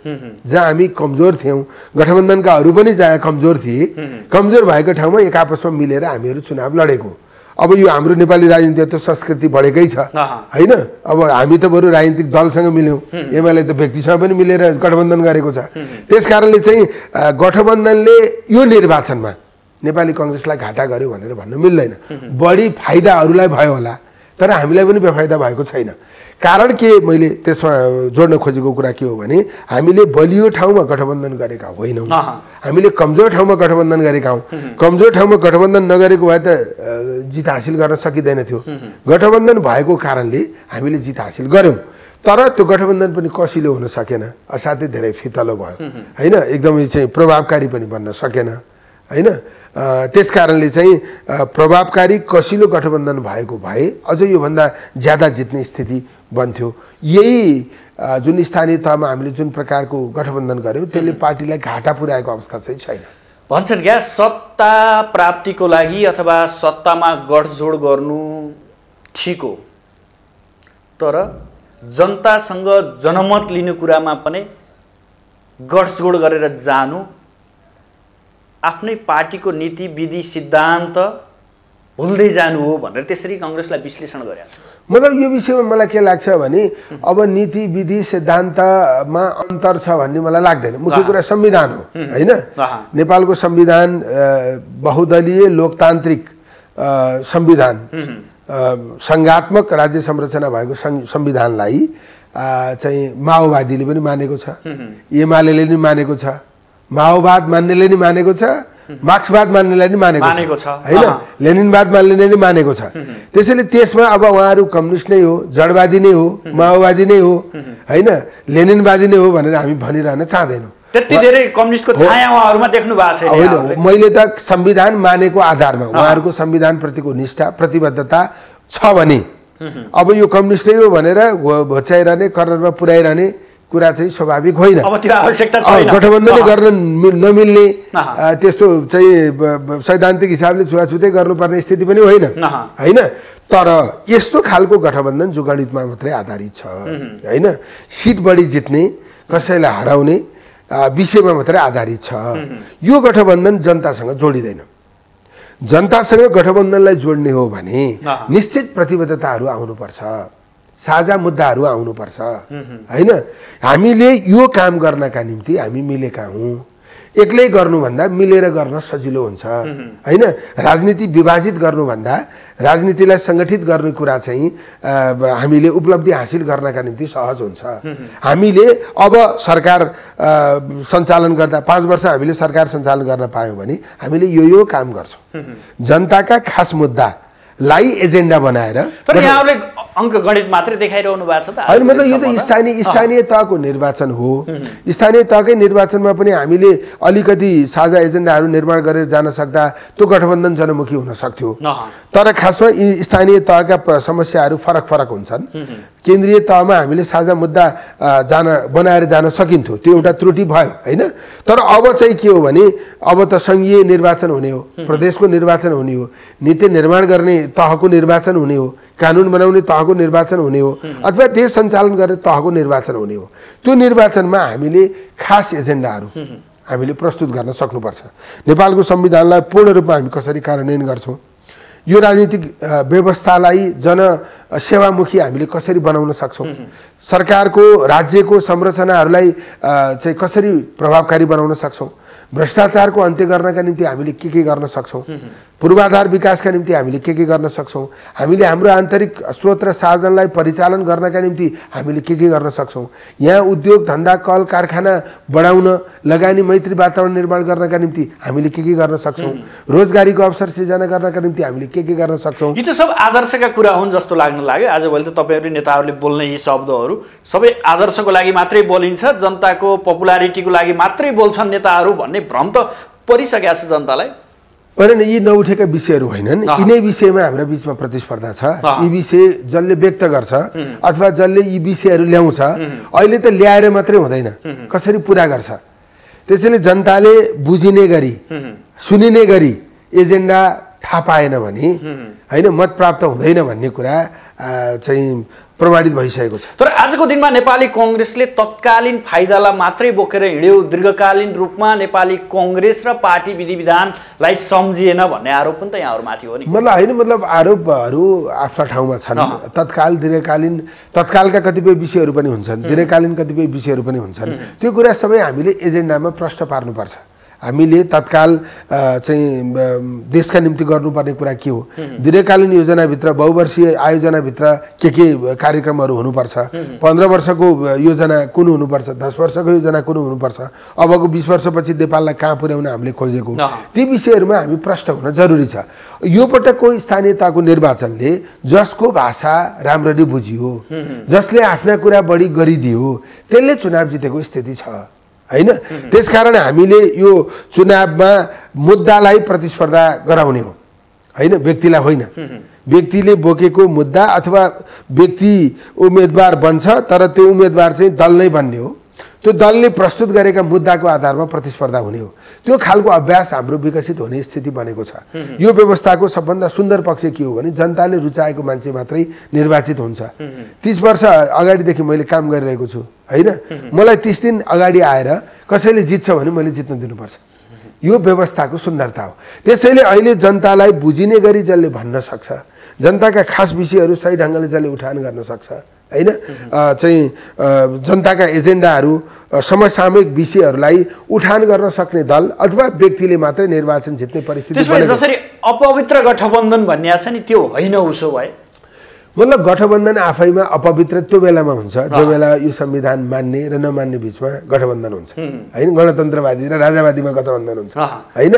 जहाँ हामी कमजोर थियौँ गठबन्धनका अरू पनि जहाँ कमजोर थिए, कमजोर भएको ठाउँमा एक आपसमा मिलेर हामीहरू चुनाव लडेको। अब यो हाम्रो नेपाली राजनीतिमा त संस्कृति बढेकै छ हैन। अब हामी त बरु राजनीतिक दलसँग मिल्यौँ, एमाले त व्यक्तिसँग पनि मिलेर गठबन्धन गरेको छ। त्यसकारणले चाहिँ गठबन्धनले यो निर्वाचनमा नेपाली कङ्ग्रेसलाई घाटा गर्यो भनेर भन्न मिल्दैन। बढी फाइदा अरूलाई भयो होला, तर हामीलाई पनि बेफाइदा भएको छैन। कारण के मैले त्यसमा जोड्न खोजेको कुरा के हो भने हामीले बलियो ठाउँमा गठबन्धन गरेका होइनौँ, हामीले कमजोर ठाउँमा गठबन्धन गरेका हौँ। कमजोर ठाउँमा गठबन्धन नगरेको भए त जित हासिल गर्न सकिँदैन थियो। गठबन्धन भएको कारणले हामीले जित हासिल गऱ्यौँ, तर त्यो गठबन्धन पनि कसिलो हुन सकेन, असाध्यै धेरै फितलो भयो होइन। एकदमै चाहिँ प्रभावकारी पनि बन्न सकेन हैन। त्यसकारणले चाहिँ प्रभावकारी कसिलो गठबन्धन भएको भए अझ योभन्दा ज्यादा जित्ने स्थिति बन्थ्यो। यही जुन स्थानीय तहमा हामीले जुन प्रकारको गठबन्धन गऱ्यौँ त्यसले पार्टीलाई घाटा पुर्याएको अवस्था चाहिँ छैन। भन्छन् क्या सत्ता प्राप्तिको लागि अथवा सत्तामा गठजोड गर्नु ठिक हो, तर जनतासँग जनमत लिने कुरामा पनि गठजोड गरेर जानु आफ्नै पार्टीको नीति विधि सिद्धान्त भुल्दै जानु हो भनेर त्यसरी कङ्ग्रेसलाई विश्लेषण गरेको छ। मतलब यो विषयमा मलाई के लाग्छ भने अब नीति विधि सिद्धान्तमा अन्तर छ भन्ने मलाई लाग्दैन। मुख्य कुरा संविधान हो हैन। नेपालको संविधान बहुदलीय लोकतान्त्रिक संविधान, संघात्मक राज्य संरचना भएको संविधानलाई चाहिँ माओवादीले पनि मानेको छ, एमालेले पनि मानेको छ, माओवाद मान्नेले नि मानेको छ, मार्क्सवाद मान्नेलाई नि मानेको छ हैन, लेनिनवाद मान्नेले नि मानेको छ। त्यसैले त्यसमा अब उहाँहरू कम्युनिस्ट नै हो, जडवादी नै हो, माओवादी नै हो हैन, लेनिनवादी नै हो भनेर हामी भनिरहन चाहदैनौँ। त्यति धेरै कम्युनिस्टको छाया उहाँहरुमा देख्नु भएको छैन होइन। मैले त संविधान मानेको आधारमा उहाँहरूको संविधान प्रतिको निष्ठा प्रतिबद्धता छ भने अब यो कम्युनिस्ट नै हो भनेर भच्याइरहने कर्नरमा पुर्याइरहने कुरा चाहिँ स्वाभाविक होइन। अब त्यो आवश्यकता छैन, गठबन्धनै गर्न नमिल्ने त्यस्तो चाहिँ सैद्धान्तिक हिसाबले छुवाछुतै गर्नुपर्ने स्थिति पनि होइन हैन। तर यस्तो खालको गठबन्धन जो गणितमा मात्रै आधारित छ हैन, सिट बढी जित्ने कसैलाई हराउने विषयमा मात्रै आधारित छ, यो गठबन्धन जनतासँग जोडिँदैन। जनतासँग गठबन्धनलाई जोड्ने हो भने निश्चित प्रतिबद्धताहरू आउनुपर्छ, साझा मुद्दाहरू आउनुपर्छ हैन। हामीले यो काम गर्नका निम्ति हामी मिलेका हौँ, एक्लै गर्नुभन्दा मिलेर गर्न सजिलो हुन्छ हैन। राजनीति विभाजित गर्नुभन्दा राजनीतिलाई सङ्गठित गर्ने कुरा चाहिँ हामीले उपलब्धि हासिल गर्नका निम्ति सहज हुन्छ। हामीले अब सरकार सञ्चालन गर्दा 5 वर्ष हामीले सरकार सञ्चालन गर्न पायौँ भने हामीले यो काम गर्छौँ। जनताका खास मुद्दालाई एजेन्डा बनाएर। तर यहाँहरूले अङ्कगणित मात्रै देखाइरहनु भएको छ त। होइन, मतलब यो त स्थानीय तहको निर्वाचन हो। स्थानीय तहकै निर्वाचनमा पनि हामीले अलिकति साझा एजेन्डाहरू निर्माण गरेर जान सक्दा त्यो गठबन्धन जनमुखी हुन सक्थ्यो। तर खासमा यी स्थानीय तहका समस्याहरू फरक हुन्छन्। केन्द्रीय तहमा हामीले साझा मुद्दा बनाएर जान सकिन्थ्यो, त्यो एउटा त्रुटि भयो हैन। तर अब चाहिँ के हो भने अब त सङ्घीय निर्वाचन हुने हो, प्रदेशको निर्वाचन हुने हो, नीति निर्माण गर्ने तहको निर्वाचन हुने हो, कानुन बनाउने तहको निर्वाचन हुने हो, अथवा देश सञ्चालन गर्ने तहको निर्वाचन हुने हो। त्यो निर्वाचनमा हामीले खास एजेन्डाहरू हामीले प्रस्तुत गर्न सक्नुपर्छ। नेपालको संविधानलाई पूर्ण रूपमा हामी कसरी कार्यान्वयन गर्छौँ, यो राजनीतिक व्यवस्थालाई जनसेवामुखी हामीले कसरी बनाउन सक्छौँ, सरकारको राज्यको संरचनाहरूलाई चाहिँ कसरी प्रभावकारी बनाउन सक्छौँ, भ्रष्टाचारको अन्त्य गर्नका निम्ति हामीले के गर्न सक्छौँ, पूर्वाधार विकासका निम्ति हामीले के गर्न सक्छौँ, हामीले हाम्रो आन्तरिक स्रोत र साधनलाई परिचालन गर्नका निम्ति हामीले के गर्न सक्छौँ, यहाँ उद्योग धन्दा कल कारखाना बढाउन लगानी मैत्री वातावरण निर्माण गर्नका निम्ति हामीले के गर्न सक्छौँ, रोजगारीको अवसर सिर्जना गर्नका निम्ति हामीले के गर्न सक्छौँ। यी त सब आदर्शका कुरा हुन् जस्तो लाग्न लाग्यो। आजभोलि त तपाईँहरू नेताहरूले बोल्ने यी शब्दहरू सबै आदर्शको लागि मात्रै बोलिन्छ, जनताको पपुलारिटीको लागि मात्रै बोल्छन् नेताहरू भन्ने भ्रम त परिसकेको छ जनतालाई। होइन, यी नउठेका विषयहरू होइनन्। यिनै विषयमा हाम्रो बिचमा प्रतिस्पर्धा छ। यी विषय जसले व्यक्त गर्छ अथवा जसले यी विषयहरू ल्याउँछ, अहिले त ल्याएर मात्रै हुँदैन, कसरी पुरा गर्छ। त्यसैले जनताले बुझिने गरी सुनिने गरी एजेन्डा थाहा पाएन भने होइन मत प्राप्त हुँदैन भन्ने कुरा चाहिँ प्रमाणित भइसकेको छ। तर आजको दिनमा नेपाली कङ्ग्रेसले तत्कालीन फाइदालाई मात्रै बोकेर हिँड्यो, दीर्घकालीन रूपमा नेपाली कङ्ग्रेस र पार्टी विधि विधानलाई सम्झिएन भन्ने आरोप पनि त यहाँहरूमाथि हो नि। मतलब होइन, मतलब आरोपहरू आफ्ना ठाउँमा छन्। तत्काल दीर्घकालीन तत्कालका कतिपय विषयहरू पनि हुन्छन्, दीर्घकालीन कतिपय विषयहरू पनि हुन्छन्। त्यो कुरा सबै हामीले एजेन्डामा प्रश्न पार्नुपर्छ। हामीले तत्काल चाहिँ देशका निम्ति गर्नुपर्ने कुरा के हो, दीर्घकालीन योजनाभित्र बहुवर्षीय आयोजनाभित्र के कार्यक्रमहरू हुनुपर्छ, 15 वर्षको योजना कुन हुनुपर्छ, 10 वर्षको योजना कुन हुनुपर्छ, अबको 20 वर्षपछि नेपाललाई कहाँ पुर्याउन हामीले खोजेको, ती विषयहरूमा हामी प्रश्न हुन जरुरी छ। यो पटकको स्थानीयताको निर्वाचनले जसको भाषा राम्ररी बुझियो, जसले आफ्ना कुरा बढी गरिदियो, त्यसले चुनाव जितेको स्थिति छ हैन। त्यसकारण हामीले यो चुनावमा मुद्दालाई प्रतिस्पर्धा गराउने हो हैन, व्यक्तिलाई होइन। व्यक्तिले बोकेको मुद्दा अथवा व्यक्ति उम्मेदवार बन्छ, तर त्यो उम्मेदवार चाहिँ दल नै बन्ने हो। त्यो दलले प्रस्तुत गरेका मुद्दाको आधारमा प्रतिस्पर्धा हुने हो। त्यो खालको अभ्यास हाम्रो विकसित हुने स्थिति बनेको छ। यो व्यवस्थाको सबभन्दा सुन्दर पक्ष के हो भने जनताले रुचाएको मान्छे मात्रै निर्वाचित हुन्छ। 30 वर्ष अगाडिदेखि मैले काम गरिरहेको छु हैन। मलाई 30 दिन अगाडि आएर कसैले जित्छ भने मैले जित्न दिनुपर्छ। यो व्यवस्थाको सुन्दरता हो। त्यसैले अहिले जनतालाई बुझिने गरी जसले भन्न सक्छ, जनताका खास विषयहरू सही ढङ्गले जसले उठान गर्न सक्छ हैन, चाहिँ जनताका एजेन्डाहरू समसामयिक विषयहरूलाई उठान गर्न सक्ने दल अथवा व्यक्तिले मात्रै निर्वाचन जित्ने परिस्थिति बनेको। जसरी अपवित्र गठबन्धन भन्ने छ नि, त्यो होइन उसो भए। मतलब गठबन्धन आफैमा अपवित्र त्यो बेलामा हुन्छ जो बेला यो संविधान मान्ने र नमान्ने बिचमा गठबन्धन हुन्छ हैन। गणतन्त्रवादी र राजावादीमा गठबन्धन हुन्छ हैन।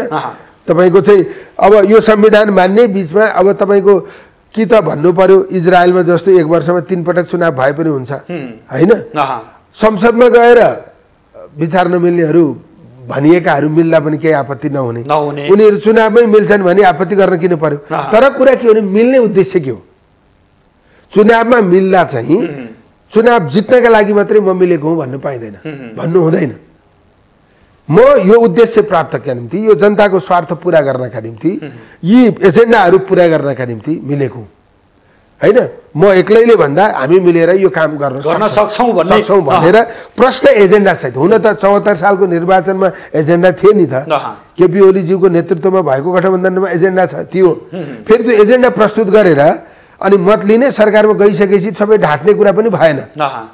तपाईको चाहिँ अब यो संविधान मान्ने बिचमा अब तपाईको कि त भन्नु पर्यो इजरायलमा जस्तो 1 वर्षमा 3 पटक चुनाव भए पनि हुन्छ हैन। संसदमा गएर विचार नमिल्नेहरू भनिएकाहरू मिल्दा पनि केही आपत्ति नहुने, उनीहरू चुनावमै मिल्छन् भने आपत्ति गर्न किन पर्यो। तर कुरा के हो भने मिल्ने उद्देश्य के हो? चुनावमा मिल्दा चाहिँ चुनाव जित्नका लागि मात्रै म मिलेको हुँ भन्नु पाइँदैन, भन्नु हुँदैन। म यो उद्देश्य प्राप्तका निम्ति, यो जनताको स्वार्थ पुरा गर्नका निम्ति, यी एजेन्डाहरू पुरा गर्नका निम्ति मिलेको हुँ हैन। म एक्लैले भन्दा हामी मिलेर यो काम गर्न सक्छौँ भनेर प्रश्न एजेन्डा सहित। हुन त 74 सालको निर्वाचनमा एजेन्डा थिए नि त, केपी ओलीज्यूको नेतृत्वमा भएको गठबन्धनमा एजेन्डा थियो। फेरि त्यो एजेन्डा प्रस्तुत गरेर अनि मत लिने सरकारमा गइसकेपछि सबै ढाट्ने कुरा पनि भएन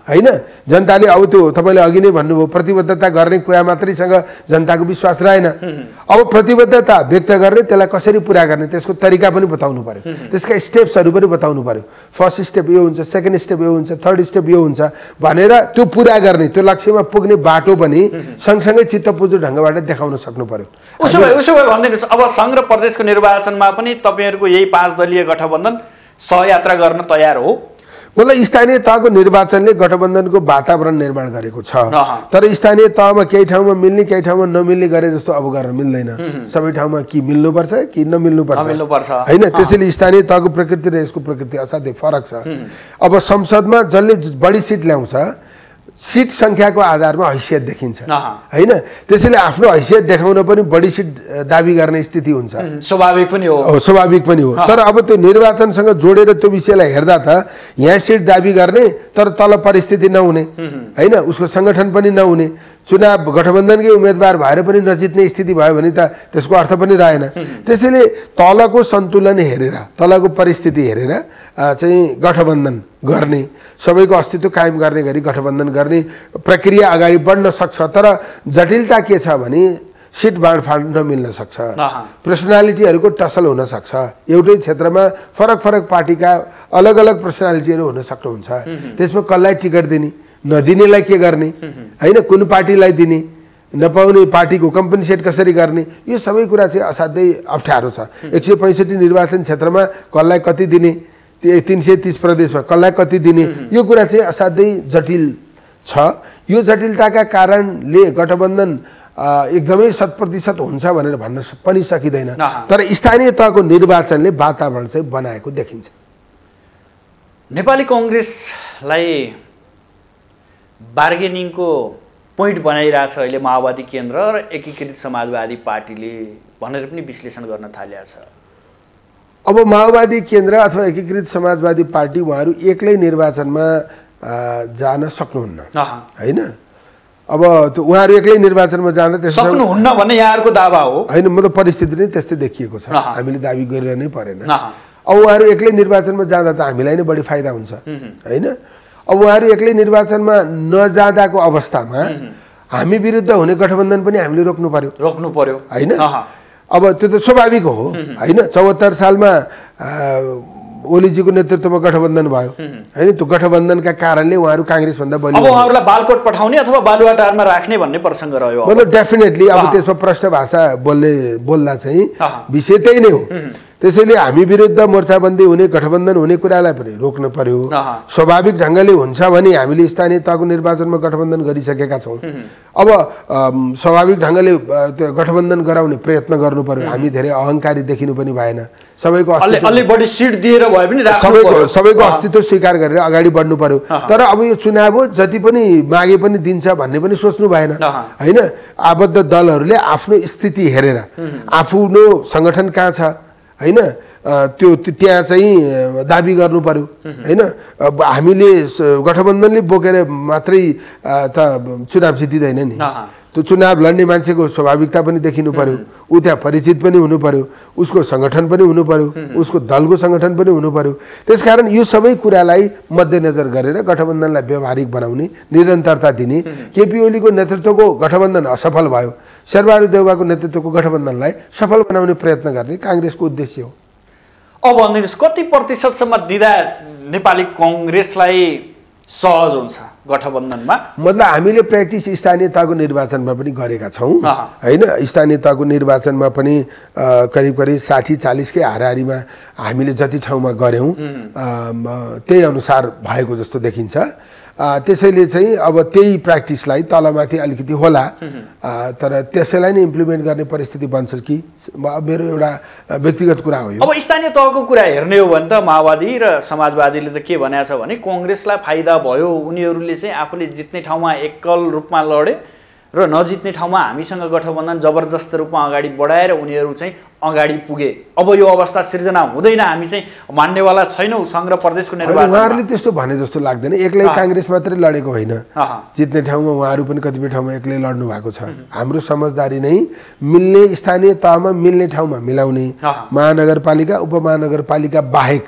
हैन। जनताले अब त्यो तपाईँले अघि नै भन्नुभयो प्रतिबद्धता गर्ने कुरा मात्रैसँग जनताको विश्वास रहेन। अब प्रतिबद्धता व्यक्त गर्ने त्यसलाई कसरी पुरा गर्ने त्यसको तरिका पनि बताउनु पर्यो, त्यसका स्टेप्सहरू पनि बताउनु पर्यो। फर्स्ट स्टेप यो हुन्छ, सेकेन्ड स्टेप यो हुन्छ, थर्ड स्टेप यो हुन्छ भनेर त्यो पुरा गर्ने, त्यो लक्ष्यमा पुग्ने बाटो पनि सँगसँगै चित्तबुझ्दो ढङ्गबाट देखाउन सक्नु पर्यो। उसो भए भनिदिनुहोस्, अब सङ्घ र प्रदेशको निर्वाचनमा पनि तपाईँहरूको यही 5 दलीय गठबन्धन सहयात्रा गर्न तयार हो? मतलब स्थानीय तहको निर्वाचनले गठबन्धनको वातावरण निर्माण गरेको छ, तर स्थानीय तहमा केही ठाउँमा मिल्ने केही ठाउँमा नमिल्ने गरे जस्तो अब गर्न मिल्दैन। सबै ठाउँमा कि मिल्नुपर्छ कि नमिल्नुपर्छ हैन। त्यसैले स्थानीय तहको प्रकृति र यसको प्रकृति असाध्यै फरक छ। अब संसदमा जसले बढी सिट ल्याउँछ सिट संख्याको आधारमा हैसियत देखिन्छ हैन। त्यसैले आफ्नो हैसियत देखाउन पनि बढी सिट दाबी गर्ने स्थिति हुन्छ, स्वाभाविक पनि हो। स्वाभाविक पनि हो, तर अब त्यो निर्वाचनसँग जोडेर त्यो विषयलाई हेर्दा त यहाँ सिट दाबी गर्ने तर तल परिस्थिति नहुने हैन, उसको संगठन पनि नहुने, चुनाव गठबन्धनकै उम्मेदवार भएर पनि नजित्ने स्थिति भयो भने त त्यसको अर्थ पनि रहेन। त्यसैले तलको सन्तुलन हेरेर, तलको परिस्थिति हेरेर चाहिँ गठबन्धन गर्ने, सबैको अस्तित्व कायम गर्ने गरी गठबन्धन गर्ने प्रक्रिया अगाडि बढ्न सक्छ। तर जटिलता के छ भने सिट बाँडफाँड नमिल्न सक्छ, पर्सनालिटीहरूको टसल हुन सक्छ, एउटै क्षेत्रमा फरक फरक पार्टीका अलग अलग पर्सनालिटीहरू हुन सक्नुहुन्छ। त्यसमा कसलाई टिकट दिने, नदिनेलाई के गर्ने हैन, कुन पार्टीलाई दिने, नपाउने पार्टीको कम्पनसेट कसरी गर्ने, यो सबै कुरा चाहिँ असाध्यै अप्ठ्यारो छ। 165 निर्वाचन क्षेत्रमा कसलाई कति दिने, 330 प्रदेशमा कसलाई कति दिने, यो कुरा चाहिँ असाध्यै जटिल छ। यो जटिलताका कारणले गठबन्धन एकदमै 100% हुन्छ भनेर भन्न पनि सकिँदैन, तर स्थानीय तहको निर्वाचनले वातावरण चाहिँ बनाएको देखिन्छ। नेपाली कङ्ग्रेसलाई बार्गेनिङको पोइन्ट बनाइरहेछ अहिले माओवादी केन्द्र र एकीकृत समाजवादी पार्टीले भनेर पनि विश्लेषण गर्न थालेको छ। अब माओवादी केन्द्र अथवा एकीकृत समाजवादी पार्टी उहाँहरू एक्लै निर्वाचनमा जान सक्नुहुन्न हैन। अब त्यो उहाँहरू एक्लै निर्वाचनमा जाँदा त्यसो सक्नुहुन्न भन्ने यहाँहरूको दावा हो हैन, मतलब परिस्थिति नै त्यस्तै देखिएको छ, हामीले दाबी गरेर नै परेन। अब उहाँहरू एक्लै निर्वाचनमा जाँदा त हामीलाई नै बढी फाइदा हुन्छ हैन। अब उहाँहरू एक्लै निर्वाचनमा नजाँदाको अवस्थामा हामी विरुद्ध हुने गठबन्धन पनि हामीले रोक्नु पर्यो हैन। अब त्यो त स्वाभाविक हो हैन। 74 सालमा ओलीजीको नेतृत्वमा गठबन्धन भयो हैन, त्यो गठबन्धनका कारणले उहाँहरू कांग्रेस भन्दा बलियो। अब उहाँहरूलाई बालकोट पठाउने अथवा बालुवाटारमा राख्ने भन्ने प्रसङ्ग रह्यो। मतलब डेफिनेटली अब त्यसमा प्रष्ट भाषा बोल्दा चाहिँ विषय त्यही नै हो। त्यसैले हामी विरुद्ध मोर्चाबन्दी हुने, गठबन्धन हुने कुरालाई पनि रोक्न पर्यो। स्वाभाविक ढङ्गले हुन्छ भने हामीले स्थानीय तहको निर्वाचनमा गठबन्धन गरिसकेका छौँ। अब स्वाभाविक ढङ्गले त्यो गठबन्धन गराउने प्रयत्न गर्नु पर्यो। हामी धेरै अहङ्कारी देखिनु पनि भएन, सबैको अलि बढी सिट दिएर भए पनि सबैको अस्तित्व स्वीकार गरेर अगाडि बढ्नु पर्यो। तर अब यो चुनाव हो, जति पनि मागे पनि दिन्छ भन्ने पनि सोच्नु भएन हैन। आबद्ध दलहरूले आफ्नो स्थिति हेरेर आफ्नो सङ्गठन कहाँ छ हैन, त्यो त्यहाँ चाहिँ दाबी गर्नु पर्यो हैन। अब हामीले गठबन्धनले बोकेर मात्रै त चुनाव जितिँदैन नि, त्यो चुनाव लड्ने मान्छेको स्वाभाविकता पनि देखिनु पर्यो, ऊ त्यहाँ परिचित पनि हुनु पर्यो, उसको सङ्गठन पनि हुनु पर्यो, उसको दलको सङ्गठन पनि हुनु पर्यो। त्यसकारण यो सबै कुरालाई मध्यनजर गरेर गठबन्धनलाई व्यावहारिक बनाउने, निरन्तरता दिने। केपी ओलीको नेतृत्वको गठबन्धन असफल भयो, शेरबहादुर देउवाको नेतृत्वको गठबन्धनलाई सफल बनाउने प्रयत्न गर्ने काङ्ग्रेसको उद्देश्य हो। अब भनिदिनुहोस्, कति प्रतिशतसम्म दिँदा नेपाली कङ्ग्रेसलाई सहज हुन्छ गठबन्धनमा? मतलब हामीले प्र्याक्टिस स्थानीय तहको निर्वाचनमा पनि गरेका छौँ हैन। स्थानीय तहको निर्वाचनमा पनि करिब 60-40 कै हाराहारीमा हामीले जति ठाउँमा गऱ्यौँ त्यही अनुसार भएको जस्तो देखिन्छ। त्यसैले चाहिँ अब त्यही प्र्याक्टिसलाई तलमाथि अलिकति होला, तर त्यसैलाई नै इम्प्लिमेन्ट गर्ने परिस्थिति बन्छ कि मेरो एउटा व्यक्तिगत कुरा हो यो। अब स्थानीय तहको कुरा हेर्ने हो भने त माओवादी र समाजवादीले त के भनेको छ भने कङ्ग्रेसलाई फाइदा भयो, उनीहरूले चाहिँ आफूले जित्ने ठाउँमा एकल रूपमा लडे र नजित्ने ठाउँमा हामीसँग गठबन्धन जबरजस्त रूपमा अगाडि बढाएर उनीहरू चाहिँ अगाडि पुगे। अब यो अवस्था सिर्जना हुँदैन, हामी चाहिँ मान्नेवाला छैनौँ सङ्घ र प्रदेशको निर्वाचन। उहाँहरूले त्यस्तो भने जस्तो लाग्दैन, एक्लै काङ्ग्रेस मात्रै लडेको होइन, जित्ने ठाउँमा उहाँहरू पनि कतिपय ठाउँमा एक्लै लड्नु भएको छ। हाम्रो समझदारी नै मिल्ने स्थानीय तहमा मिल्ने ठाउँमा मिलाउने, महानगरपालिका उपमहानगरपालिका बाहेक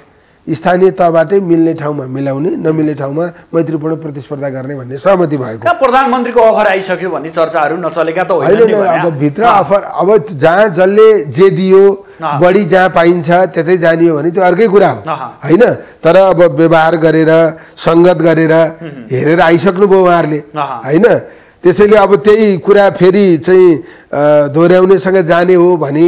स्थानीय तहबाटै मिल्ने ठाउँमा मिलाउने, नमिल्ने ठाउँमा मैत्रीपूर्ण प्रतिस्पर्धा गर्ने भन्ने सहमति भएको। प्रधानमन्त्रीको अफर आइसक्यो भन्ने चर्चाहरू नचलेका त होइन। अब भित्र अफर, अब जहाँ जसले जे दियो बढी जहाँ पाइन्छ त्यतै जानियो भने त्यो अर्कै कुरा हो होइन। तर अब व्यवहार गरेर सङ्गत गरेर हेरेर आइसक्नुभयो उहाँहरूले होइन। त्यसैले अब त्यही कुरा फेरि चाहिँ दोहोऱ्याउनेसँग जाने हो भने,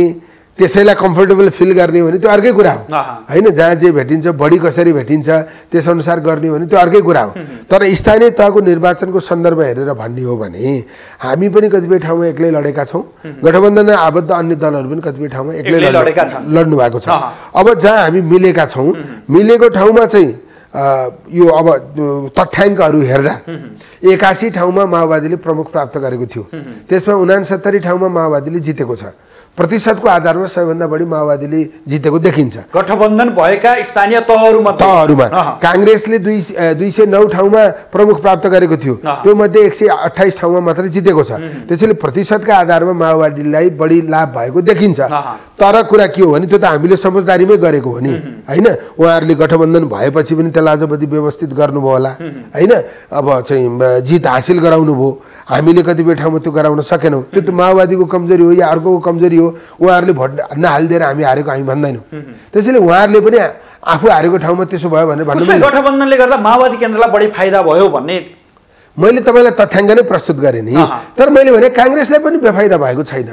त्यसैलाई कम्फर्टेबल फिल गर्ने हो भने त्यो अर्कै कुरा हो होइन। जहाँ जे भेटिन्छ, बढी कसरी भेटिन्छ त्यसअनुसार गर्ने हो भने त्यो अर्कै कुरा हो। तर स्थानीय तहको निर्वाचनको सन्दर्भ हेरेर भन्ने हो भने हामी पनि कतिपय ठाउँमा एक्लै लडेका छौँ, गठबन्धनमा आबद्ध अन्य दलहरू पनि कतिपय ठाउँमा एक्लै लड्नु भएको छ। अब जहाँ हामी मिलेका छौँ, मिलेको ठाउँमा चाहिँ यो अब तथ्याङ्कहरू हेर्दा 81 ठाउँमा माओवादीले प्रमुख प्राप्त गरेको थियो, त्यसमा 69 ठाउँमा माओवादीले जितेको छ। प्रतिशतको आधारमा सबैभन्दा बढी माओवादीले जितेको देखिन्छ गठबन्धन भएका स्थानीय तहहरूमा। काङ्ग्रेसले 209 ठाउँमा प्रमुख प्राप्त गरेको थियो, त्यो मध्ये 128 ठाउँमा मात्रै जितेको छ। त्यसैले प्रतिशतका आधारमा माओवादीलाई बढी लाभ भएको देखिन्छ। तर कुरा के हो भने त्यो त हामीले समझदारीमै गरेको हो नि होइन। उहाँहरूले गठबन्धन भएपछि पनि त्यसलाई अझ बढी व्यवस्थित गर्नुभयो होला होइन। अब चाहिँ जित हासिल गराउनु भयो, हामीले कतिपय ठाउँमा त्यो गराउन सकेनौँ। त्यो त माओवादीको कमजोरी हो या अर्कोको कमजोरी हो। उहाँहरूले भोट नहालिदिएर हामी हारेको हामी भन्दैनौँ। त्यसैले उहाँहरूले पनि आफू हारेको ठाउँमा त्यसो भयो भने भन्नु, गठबन्धनले गर्दा माओवादी केन्द्रलाई बढी फाइदा भयो भन्ने मैले तपाईँलाई तथ्याङ्क नै प्रस्तुत गरेँ नि। तर मैले भने काङ्ग्रेसलाई पनि बेफाइदा भएको छैन,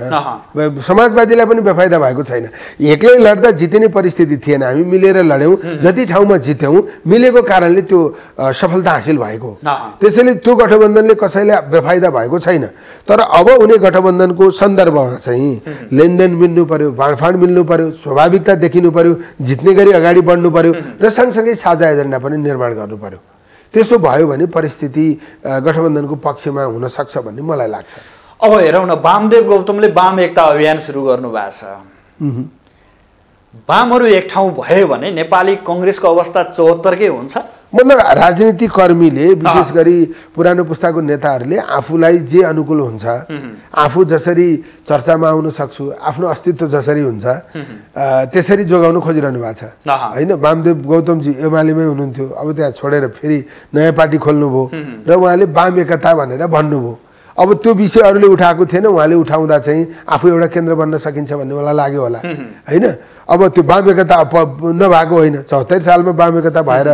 समाजवादीलाई पनि बेफाइदा भएको छैन। एक्लै लड्दा जितिने परिस्थिति थिएन, हामी मिलेर लड्यौँ, जति ठाउँमा जित्यौँ मिलेको कारणले त्यो सफलता हासिल भएको। त्यसैले त्यो गठबन्धनले कसैलाई बेफाइदा भएको छैन। तर अब उनी गठबन्धनको सन्दर्भमा चाहिँ लेनदेन मिल्नु पर्यो, बाँडफाँड मिल्नु पर्यो, स्वाभाविकता देखिनु पर्यो, जित्ने गरी अगाडि बढ्नु पर्यो र सँगसँगै साझा एजेन्डा पनि निर्माण गर्नु पर्यो। त्यसो भयो भने परिस्थिति गठबन्धनको पक्षमा हुन सक्छ भन्ने मलाई लाग्छ। अब हेरौँ न, वामदेव गौतमले वाम एकता अभियान सुरु गर्नु भएको छ। वामहरू एक ठाउँ भयो भने नेपाली कङ्ग्रेसको अवस्था 74कै हुन्छ। मतलब राजनीतिक कर्मीले, विशेष गरी पुरानो पुस्ताको नेताहरूले आफूलाई जे अनुकूल हुन्छ, आफू जसरी चर्चामा आउन सक्छु, आफ्नो अस्तित्व जसरी हुन्छ त्यसरी जोगाउन खोजिरहनु भएको छ होइन। वामदेव गौतमजी एमालेमै हुनुहुन्थ्यो, अब त्यहाँ छोडेर फेरि नयाँ पार्टी खोल्नुभयो र उहाँले वाम एकता भनेर भन्नुभयो। अब त्यो विषय अरूले उठाएको थिएन, उहाँले उठाउँदा चाहिँ आफू एउटा केन्द्र बन्न सकिन्छ भन्ने मलाई लाग्यो होला होइन। अब त्यो वाम एकता नभएको होइन, 74 सालमा वाम एकता भएर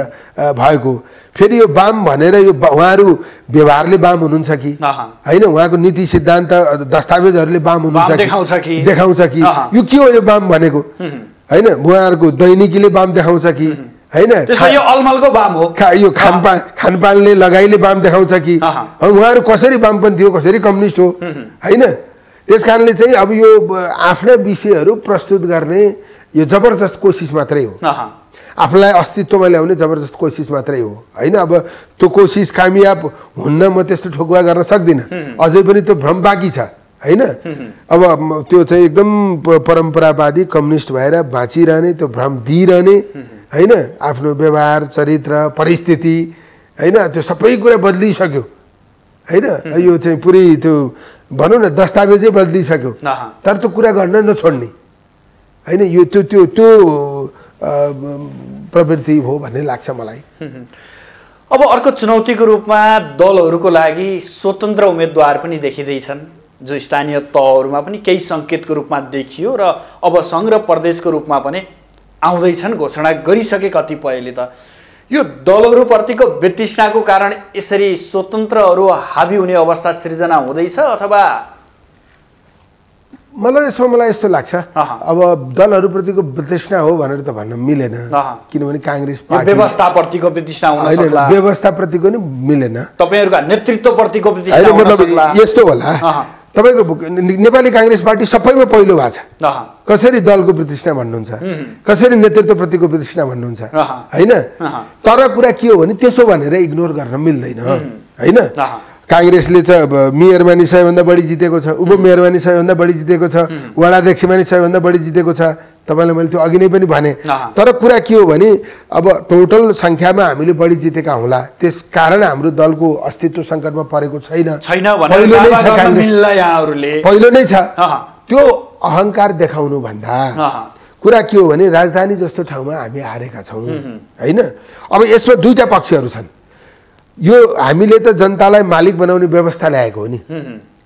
भएको। फेरि यो वाम भनेर यो उहाँहरू व्यवहारले वाम हुनुहुन्छ कि होइन, उहाँको नीति सिद्धान्त दस्तावेजहरूले वाम हुनुहुन्छ देखाउँछ कि यो के हो यो वाम भनेको होइन। उहाँहरूको दैनिकीले वाम देखाउँछ कि होइन, यो खानपानले लगाइले वाम देखाउँछ कि उहाँहरू कसरी वामपन्थी हो, कसरी कम्युनिस्ट हो होइन। त्यस कारणले चाहिँ अब यो आफ्ना विषयहरू प्रस्तुत गर्ने यो जबरजस्त कोसिस मात्रै हो, आफूलाई अस्तित्वमा ल्याउने जबरजस्त कोसिस मात्रै हो होइन। अब त्यो कोसिस कामयाब हुन्न म त्यस्तो ठोकुवा गर्न सक्दिनँ, अझै पनि त्यो भ्रम बाँकी छ होइन। अब त्यो चाहिँ एकदम परम्परावादी कम्युनिस्ट भएर बाँचिरहने, त्यो भ्रम दिइरहने होइन, आफ्नो व्यवहार चरित्र परिस्थिति होइन, त्यो सबै कुरा बदलिसक्यो होइन। यो चाहिँ पुरै त्यो भनौँ न दस्तावेजै बदलिसक्यो, तर त्यो कुरा गर्न नछोड्ने होइन। यो त्यो त्यो त्यो प्रवृत्ति हो भन्ने लाग्छ मलाई। अब अर्को चुनौतीको रूपमा दलहरूको लागि स्वतन्त्र उम्मेदवार पनि देखिँदैछन्, जो स्थानीय तहहरूमा पनि केही सङ्केतको रूपमा देखियो र अब सङ्घ र प्रदेशको रूपमा पनि आउँदैछन्, घोषणा गरिसके कतिपयले। त यो दलहरूप्रतिको वितृष्णाको कारण यसरी स्वतन्त्रहरू हाबी हुने अवस्था सृजना हुँदैछ अथवा? मलाई यस्तो लाग्छ, अब दलहरूप्रतिको वितृष्णा हो भनेर त भन्न मिलेन, किनभने काङ्ग्रेस पार्टी व्यवस्थाप्रतिको वितृष्णा हुन सक्ला, व्यवस्थाप्रतिको नि मिलेन, तपाईहरुका नेतृत्वप्रतिको वितृष्णा हुन सक्ला। यस्तो होला, तपाईको नेपाली काङ्ग्रेस पार्टी सबैमा पहिलो भएको छ। कसरी दलको वितृष्णा भन्नुहुन्छ, कसरी नेतृत्वप्रतिको वितृष्णा भन्नुहुन्छ हैन। तर कुरा के हो भने त्यसो भनेर इग्नोर गर्न मिल्दैन हैन। काङ्ग्रेसले चाहिँ अब मेयरमा नि सबैभन्दा बढी जितेको छ, उपमेयरमा नि सबैभन्दा बढी जितेको छ, वडाध्यक्षमा नि सबैभन्दा बढी जितेको छ। तपाईँलाई मैले त्यो अघि नै पनि भने। तर कुरा के हो भने अब टोटल सङ्ख्यामा हामीले बढी जितेका होला, त्यस कारण हाम्रो दलको अस्तित्व सङ्कटमा परेको छैन। पहिलो नै छ। त्यो अहङ्कार देखाउनु भन्दा कुरा के हो भने राजधानी जस्तो ठाउँमा हामी हारेका छौँ हैन। अब यसमा दुईटा पक्षहरू छन्। यो हामीले त जनतालाई मालिक बनाउने व्यवस्था ल्याएको हो नि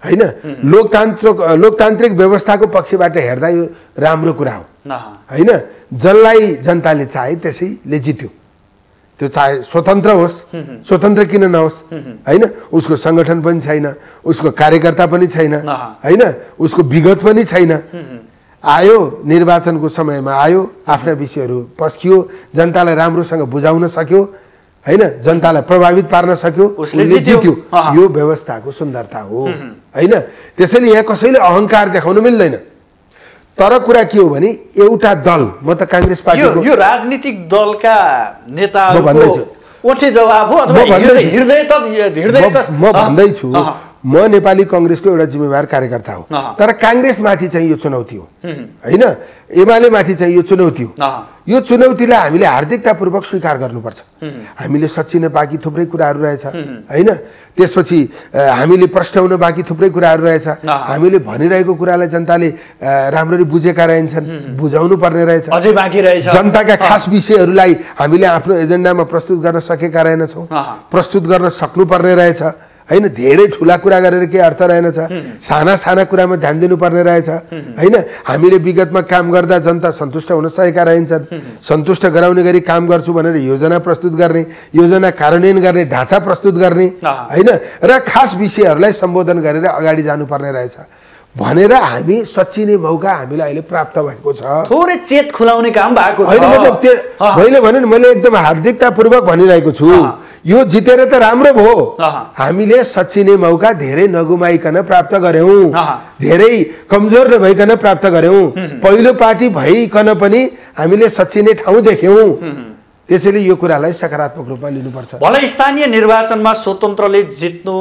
हैन। लोकतान्त्रिक व्यवस्थाको पक्षबाट हेर्दा यो राम्रो कुरा हो हैन। जसलाई जनताले चाहे त्यसैले जित्यो। त्यो चाहे स्वतन्त्र होस्, स्वतन्त्र किन नहोस् हैन। उसको सङ्गठन पनि छैन, उसको कार्यकर्ता पनि छैन हैन, उसको विगत पनि छैन। आयो निर्वाचनको समयमा आयो, आफ्ना विषयहरू पस्कियो, जनतालाई राम्रोसँग बुझाउन सक्यो हैन, जनतालाई प्रभावित पार्न सक्यो, उसले जित्यो। यो व्यवस्थाको सुन्दरता हो हैन। त्यसैले यहाँ कसैले अहङ्कार देखाउन मिल्दैन। तर कुरा के हो भने एउटा दल, म त कांग्रेस पार्टीको यो राजनीतिक दलका नेताहरूको ओठे जवाब हो अथवा हृदय त म भन्दैछु म नेपाली कांग्रेसको एउटा जिम्मेवार कार्यकर्ता हो। तर कांग्रेसमाथि चाहिँ यो चुनौती हो हैन। एमाले माथि चाहिँ यो चुनौती हो। यो चुनौतीलाई हामीले हार्दिकतापूर्वक स्वीकार गर्नुपर्छ। हामीले सच्चिन बाँकी थुप्रै कुराहरू रहेछ हैन। त्यसपछि हामीले प्रश्न हुन बाँकी थुप्रै कुराहरू रहेछ। हामीले भनिरहेको कुरालाई जनताले राम्ररी बुझेका रहेछन्, बुझाउनु पर्ने रहेछ। अझै बाँकी रहेछ। जनताका खास विषयहरूलाई हामीले आफ्नो एजेन्डामा प्रस्तुत गर्न सकेका रहेनछौँ, प्रस्तुत गर्न सक्नुपर्ने रहेछ हैन। धेरै ठुला कुरा गरेर के अर्थ रहेनछ, साना साना कुरामा ध्यान दिनुपर्ने रहेछ हैन। हामीले विगतमा काम गर्दा जनता सन्तुष्ट हुन सकेका रहन्छन्। सन्तुष्ट गराउने गरी काम गर्छु भनेर योजना प्रस्तुत गर्ने, योजना कार्यान्वयन गर्ने, ढाँचा प्रस्तुत गर्ने हैन, र खास विषयहरूलाई सम्बोधन गरेर अगाडि जानुपर्ने रहेछ भनेर हामी सच्चिने मौका हामीलाई अहिले प्राप्त भएको छ। थोरै चेत खुलाउने काम भएको छ हैन। मतलब मैले भने मैले एकदम हार्दिकतापूर्वक भनिरहेको छु, यो जितेर त राम्रो भयो। हामीले सच्चिने मौका धेरै नगुमाइकन प्राप्त गर्यौं, धेरै कमजोर नभइकन प्राप्त गर्यौं। पहिलो पार्टी भइकन पनि हामीले सच्चिने ठाउँ देख्यौं। त्यसैले यो कुरालाई सकारात्मक रूपमा लिनुपर्छ। भलै स्थानीय निर्वाचनमा स्वतन्त्रले जित्नु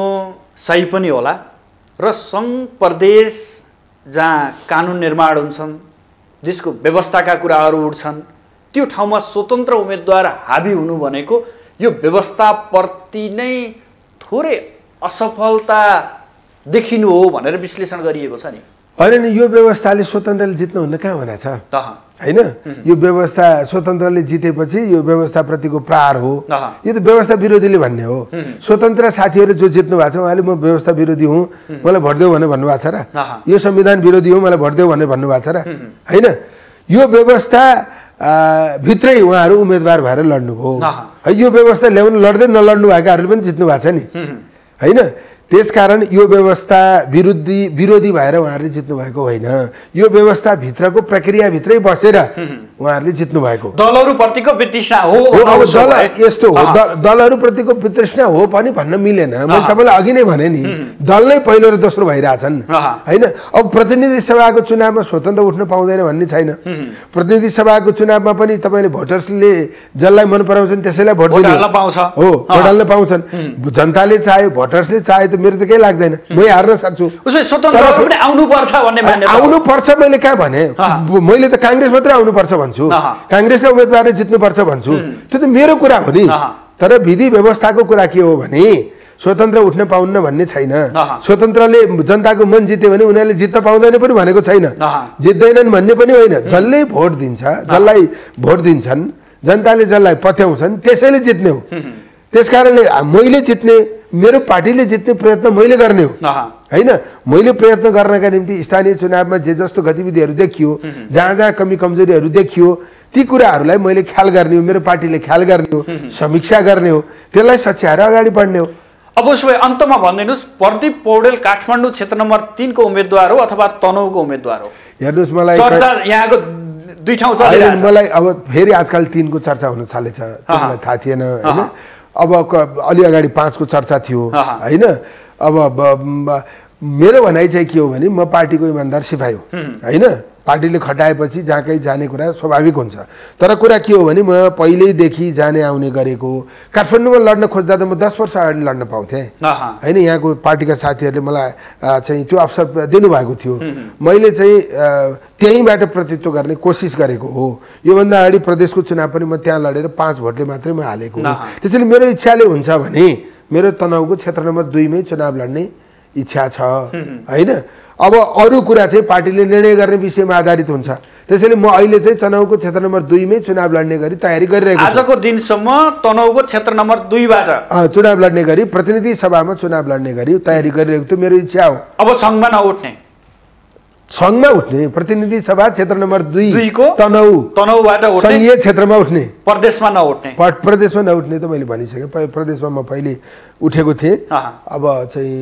सही पनि होला, र सङ्घ प्रदेश जहाँ कानुन निर्माण हुन्छन्, देशको व्यवस्थाका कुराहरू उठ्छन्, त्यो ठाउँमा स्वतन्त्र उम्मेदवार हाबी हुनु भनेको यो व्यवस्थाप्रति नै थोरै असफलता देखिनु हो भनेर विश्लेषण गरिएको छ नि। होइन नि, यो व्यवस्थाले स्वतन्त्रले जित्नुहुन्न कहाँ भनेको छ हैन। यो व्यवस्था स्वतन्त्रले जितेपछि यो व्यवस्थाप्रतिको प्रहार हो। यो त व्यवस्था विरोधीले भन्ने हो। स्वतन्त्र साथीहरू जो जित्नु भएको छ उहाँले म व्यवस्था विरोधी हुँ, मलाई भोट देऊ भनेर भन्नुभएको छ र? यो संविधान विरोधी हो, मलाई भोट देऊ भनेर भन्नुभएको छ र? हैन। यो व्यवस्था भित्रै उहाँहरू उम्मेदवार भएर लड्नुभयो है। यो व्यवस्था ल्याउन लड्दै नलड्नु भएकाहरूले पनि जित्नु भएको छ नि हैन। त्यसकारण यो व्यवस्था विरोधी भएर उहाँहरूले जित्नु भएको होइन। यो व्यवस्था भित्रको प्रक्रिया भित्रै बसेर उहाँहरूले जित्नु भएको। दलहरूप्रतिको वितृष्णा हो। अब दल यस्तो हो, दलहरूप्रतिको वितृष्णा हो पनि भन्न मिलेन। मैले तपाईँलाई अघि नै भने नि, दल नै पहिलो र दोस्रो भइरहेछन् हैन। अब प्रतिनिधि सभाको चुनावमा स्वतन्त्र उठ्न पाउँदैन भन्ने छैन। प्रतिनिधि सभाको चुनावमा पनि तपाईँले भोटर्सले जसलाई मन पराउँछन् त्यसैलाई भोट दिनु हो, भोट हाल्न पाउँछन्। जनताले चाहे, भोटर्सले चाहे, मेरो त केही लाग्दैन, म हार्न सक्छु। आउनुपर्छ मैले कहाँ भने? मैले त कांग्रेस मात्रै आउनुपर्छ भन्छु, कांग्रेसका उम्मेदवारले जित्नुपर्छ भन्छु। त्यो त मेरो कुरा हो नि। तर विधि व्यवस्थाको कुरा के हो भने स्वतन्त्र उठ्न पाउन्न भन्ने छैन। स्वतन्त्रले जनताको मन जित्यो भने उनीहरूले जित्न पाउँदैन पनि भनेको छैन, जित्दैनन् भन्ने पनि होइन। जसले भोट दिन्छ, जसलाई भोट दिन्छन्, जनताले जसलाई पत्याउँछन् त्यसैले जित्ने हो। त्यसकारणले मैले जित्ने, मेरो पार्टीले जित्ने प्रयत्न मैले गर्ने हो हैन। मैले प्रयत्न गर्नका निम्ति स्थानीय चुनावमा जे जस्तो गतिविधिहरू देखियो, जहाँ जहाँ कमी कमजोरीहरू देखियो, ती कुराहरूलाई मैले ख्याल गर्ने हो, मेरो पार्टीले ख्याल गर्ने हो, समीक्षा गर्ने हो, त्यसलाई सच्याएर अगाडि बढ्ने हो। अब उसो भए अन्तमा भनिदिनुहोस्, प्रदीप पौडेल काठमाडौँ क्षेत्र नम्बर 3 को उम्मेदवार हो अथवा तनहुँको उम्मेदवार हो? हेर्नुहोस्, मलाई चर्चा यहाँको दुई ठाउँ चलिरहेछ। मलाई अब फेरि आजकल 3 को चर्चा हुन थालेछ, मलाई थाहा थिएन हैन। अब अलि अगाडि 5 को चर्चा थियो हैन। अब मेरो भनाइ चाहिँ के हो भने म पार्टीको इमानदार सिपाही हो हैन। पार्टीले खटाएपछि जहाँ कहीँ जाने कुरा स्वाभाविक हुन्छ। तर कुरा के हो भने म पहिल्यैदेखि जाने आउने गरेको, काठमाडौँमा लड्न खोज्दा त म 10 वर्ष अगाडि लड्न पाउँथेँ हैन। यहाँको पार्टीका साथीहरूले मलाई चाहिँ त्यो अवसर दिनुभएको थियो। मैले चाहिँ त्यहीँबाट प्रतित्व गर्ने कोसिस गरेको हो। योभन्दा अगाडि प्रदेशको चुनाव पनि म त्यहाँ लडेर 5 भोटले मात्रै म हालेको हो। त्यसैले मेरो इच्छाले हुन्छ भने मेरो तनहुँको क्षेत्र नम्बर 2 मै चुनाव लड्ने इच्छा छ हैन। अब अरू कुरा चाहिँ पार्टीले निर्णय गर्ने विषयमा आधारित हुन्छ। त्यसैले म अहिले चाहिँ तनहुँको क्षेत्र नम्बर 2 मै चुनाव लड्ने गरी तयारी गरिरहेको छु। आजको दिनसम्म तनहुँको क्षेत्र नम्बर 2 बाट चुनाव लड्ने गरी प्रतिनिधि सभामा चुनाव लड्ने गरी तयारी गरिरहेको त्यो मेरो इच्छा हो। अब सङ्घमा नउठ्ने, सङ्घमा उठ्ने, प्रतिनिधि सभा क्षेत्र नम्बर 2 को तनहुँबाट सङ्घीय क्षेत्रमा उठ्ने, प्रदेशमा नउठ्ने। प्रदेशमा नउठ्ने त मैले भनिसकेँ। प्रदेशमा म पहिले उठेको थिएँ। अब चाहिँ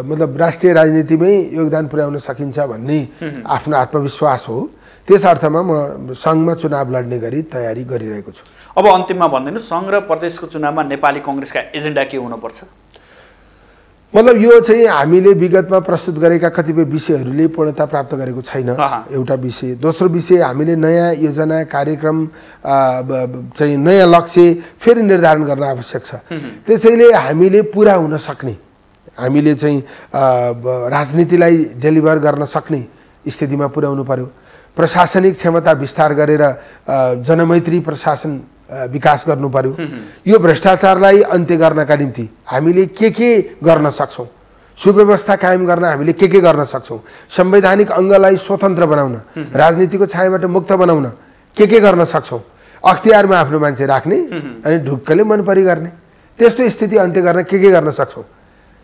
मतलब राष्ट्रिय राजनीतिमै योगदान पुर्याउन सकिन्छ भन्ने आफ्नो आत्मविश्वास हो। त्यस अर्थमा म सङ्घमा चुनाव लड्ने गरी तयारी गरिरहेको छु। अब अन्तिममा भनिदिनु, सङ्घ र प्रदेशको चुनावमा नेपाली कङ्ग्रेसका एजेन्डा के हुनुपर्छ? मतलब यो चाहिँ हामीले विगतमा प्रस्तुत गरेका कतिपय विषयहरूले पूर्णता प्राप्त गरेको छैन, एउटा विषय। दोस्रो विषय, हामीले नयाँ योजना कार्यक्रम चाहिँ नयाँ लक्ष्य फेरि निर्धारण गर्न आवश्यक छ। त्यसैले हामीले पुरा हुन सक्ने, हामीले चाहिँ राजनीतिलाई डेलिभर गर्न सक्ने स्थितिमा पुर्याउनु पर्यो। प्रशासनिक क्षमता विस्तार गरेर जनमैत्री प्रशासन विकास गर्नु पर्यो। यो भ्रष्टाचारलाई अन्त्य गर्नका निम्ति हामीले के गर्न सक्छौँ, सुव्यवस्था कायम गर्न हामीले के गर्न सक्छौँ, संवैधानिक अङ्गलाई स्वतन्त्र बनाउन, राजनीतिको छायाबाट मुक्त बनाउन के गर्न सक्छौँ, अख्तियारमा आफ्नो मान्छे राख्ने अनि ढुक्कले मनपरी गर्ने, त्यस्तो स्थिति अन्त्य गर्न के गर्न सक्छौँ,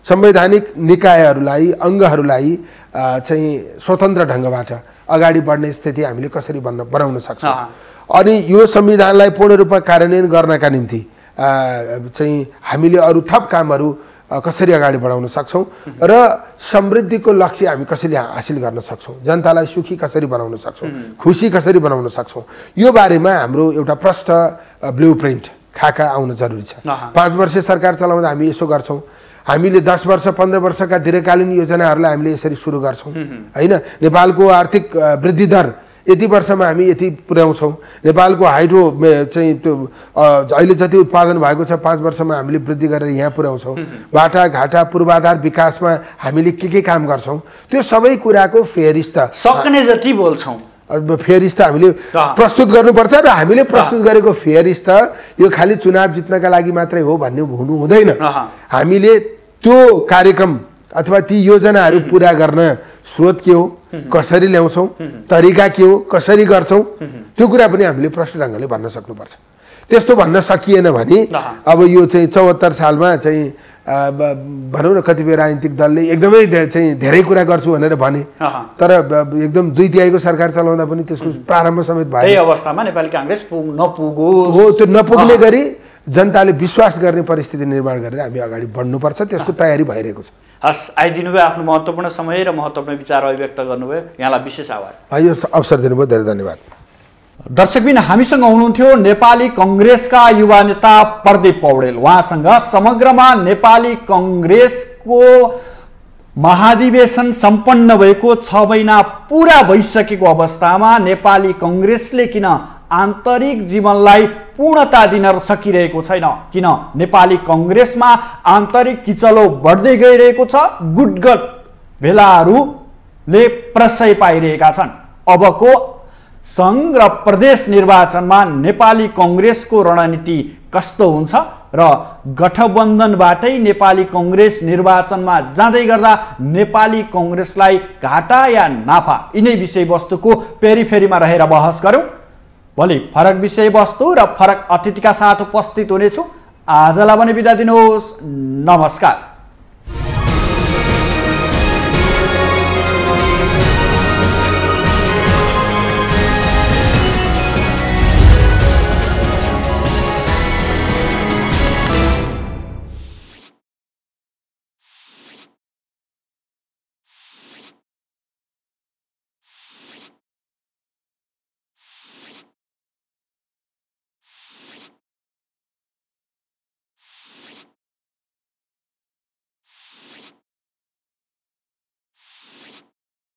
संवैधानिक निकायहरूलाई अङ्गहरूलाई चाहिँ स्वतन्त्र ढङ्गबाट अगाडि बढ्ने स्थिति हामीले कसरी बनाउन सक्छौँ, अनि यो संविधानलाई पूर्ण रूपमा कार्यान्वयन गर्नका निम्ति चाहिँ हामीले अरू थप कामहरू कसरी अगाडि बढाउन सक्छौँ र समृद्धिको लक्ष्य हामी कसरी हासिल गर्न सक्छौँ, जनतालाई सुखी कसरी बनाउन सक्छौँ, खुसी कसरी बनाउन सक्छौँ, यो बारेमा हाम्रो एउटा प्रष्ट ब्लुप्रिन्ट खाका आउन जरुरी छ। 5 वर्ष सरकार चलाउँदा हामी यसो गर्छौँ, हामीले 10 वर्ष 15 वर्षका दीर्घकालीन योजनाहरूलाई हामीले यसरी सुरु गर्छौँ हैन। नेपालको आर्थिक वृद्धि दर यति वर्षमा हामी यति पुर्याउँछौँ, नेपालको हाइड्रो चाहिँ त्यो अहिले जति उत्पादन भएको छ 5 वर्षमा हामीले वृद्धि गरेर यहाँ पुर्याउँछौँ, बाटाघाटा पूर्वाधार विकासमा हामीले के काम गर्छौँ, त्यो सबै कुराको फेरिस्त सक्ने जति बोल्छौँ, फेरिस्त हामीले प्रस्तुत गर्नुपर्छ र हामीले प्रस्तुत गरेको फेरिस्त यो खालि चुनाव जित्नका लागि मात्रै हो भन्ने हुनु हुँदैन। हामीले त्यो कार्यक्रम अथवा ती योजनाहरू पुरा गर्न स्रोत के हो, कसरी ल्याउँछौँ, तरिका के हो, कसरी गर्छौँ, त्यो कुरा पनि हामीले प्रष्ट ढङ्गले भन्न सक्नुपर्छ। त्यस्तो भन्न सकिएन भने अब यो चाहिँ 74 सालमा चाहिँ भनौँ न कतिपय राजनीतिक दलले एकदमै चाहिँ धेरै कुरा गर्छु भनेर भने, तर एकदम 2/3 सरकार चलाउँदा पनि त्यसको प्रारम्भ समेत भयो। यही अवस्थामा नेपाली काङ्ग्रेस नपुगोस् हो, त्यो नपुग्ने गरी जनताले विश्वास गर्ने परिस्थिति निर्माण गरेर हामी अगाडि बढ्नुपर्छ, त्यसको तयारी भइरहेको छ। हस्, आइदिनु भयो, आफ्नो महत्त्वपूर्ण समय र महत्त्वपूर्ण विचार अभिव्यक्त गर्नुभयो, यहाँलाई विशेष आभार। यो अवसर दिनुभयो, धेरै धन्यवाद। दर्शकबिन हामीसँग हुनुहुन्थ्यो नेपाली कङ्ग्रेसका युवा नेता प्रदीप पौडेल। उहाँसँग समग्रमा नेपाली कङ्ग्रेसको महाधिवेशन सम्पन्न भएको 6 महिना पुरा भइसकेको अवस्थामा नेपाली कङ्ग्रेसले किन आन्तरिक जीवनलाई पूर्णता दिन सकिरहेको छैन, किन नेपाली कङ्ग्रेसमा आन्तरिक किचलो बढ्दै गइरहेको छ, गुटगट भेलाहरूले प्रशय पाइरहेका छन्। अबको सङ्घ र प्रदेश निर्वाचनमा नेपाली कङ्ग्रेसको रणनीति कस्तो हुन्छ र गठबन्धनबाटै नेपाली कङ्ग्रेस निर्वाचनमा जाँदै गर्दा नेपाली कङ्ग्रेसलाई घाटा या नाफा, यिनै विषयवस्तुको पेरिफेरीमा रहेर बहस गरौँ। भोलि फरक विषयवस्तु र फरक अतिथिका साथ उपस्थित हुनेछु। आजलाई पनि बिदा दिनुहोस्, नमस्कार।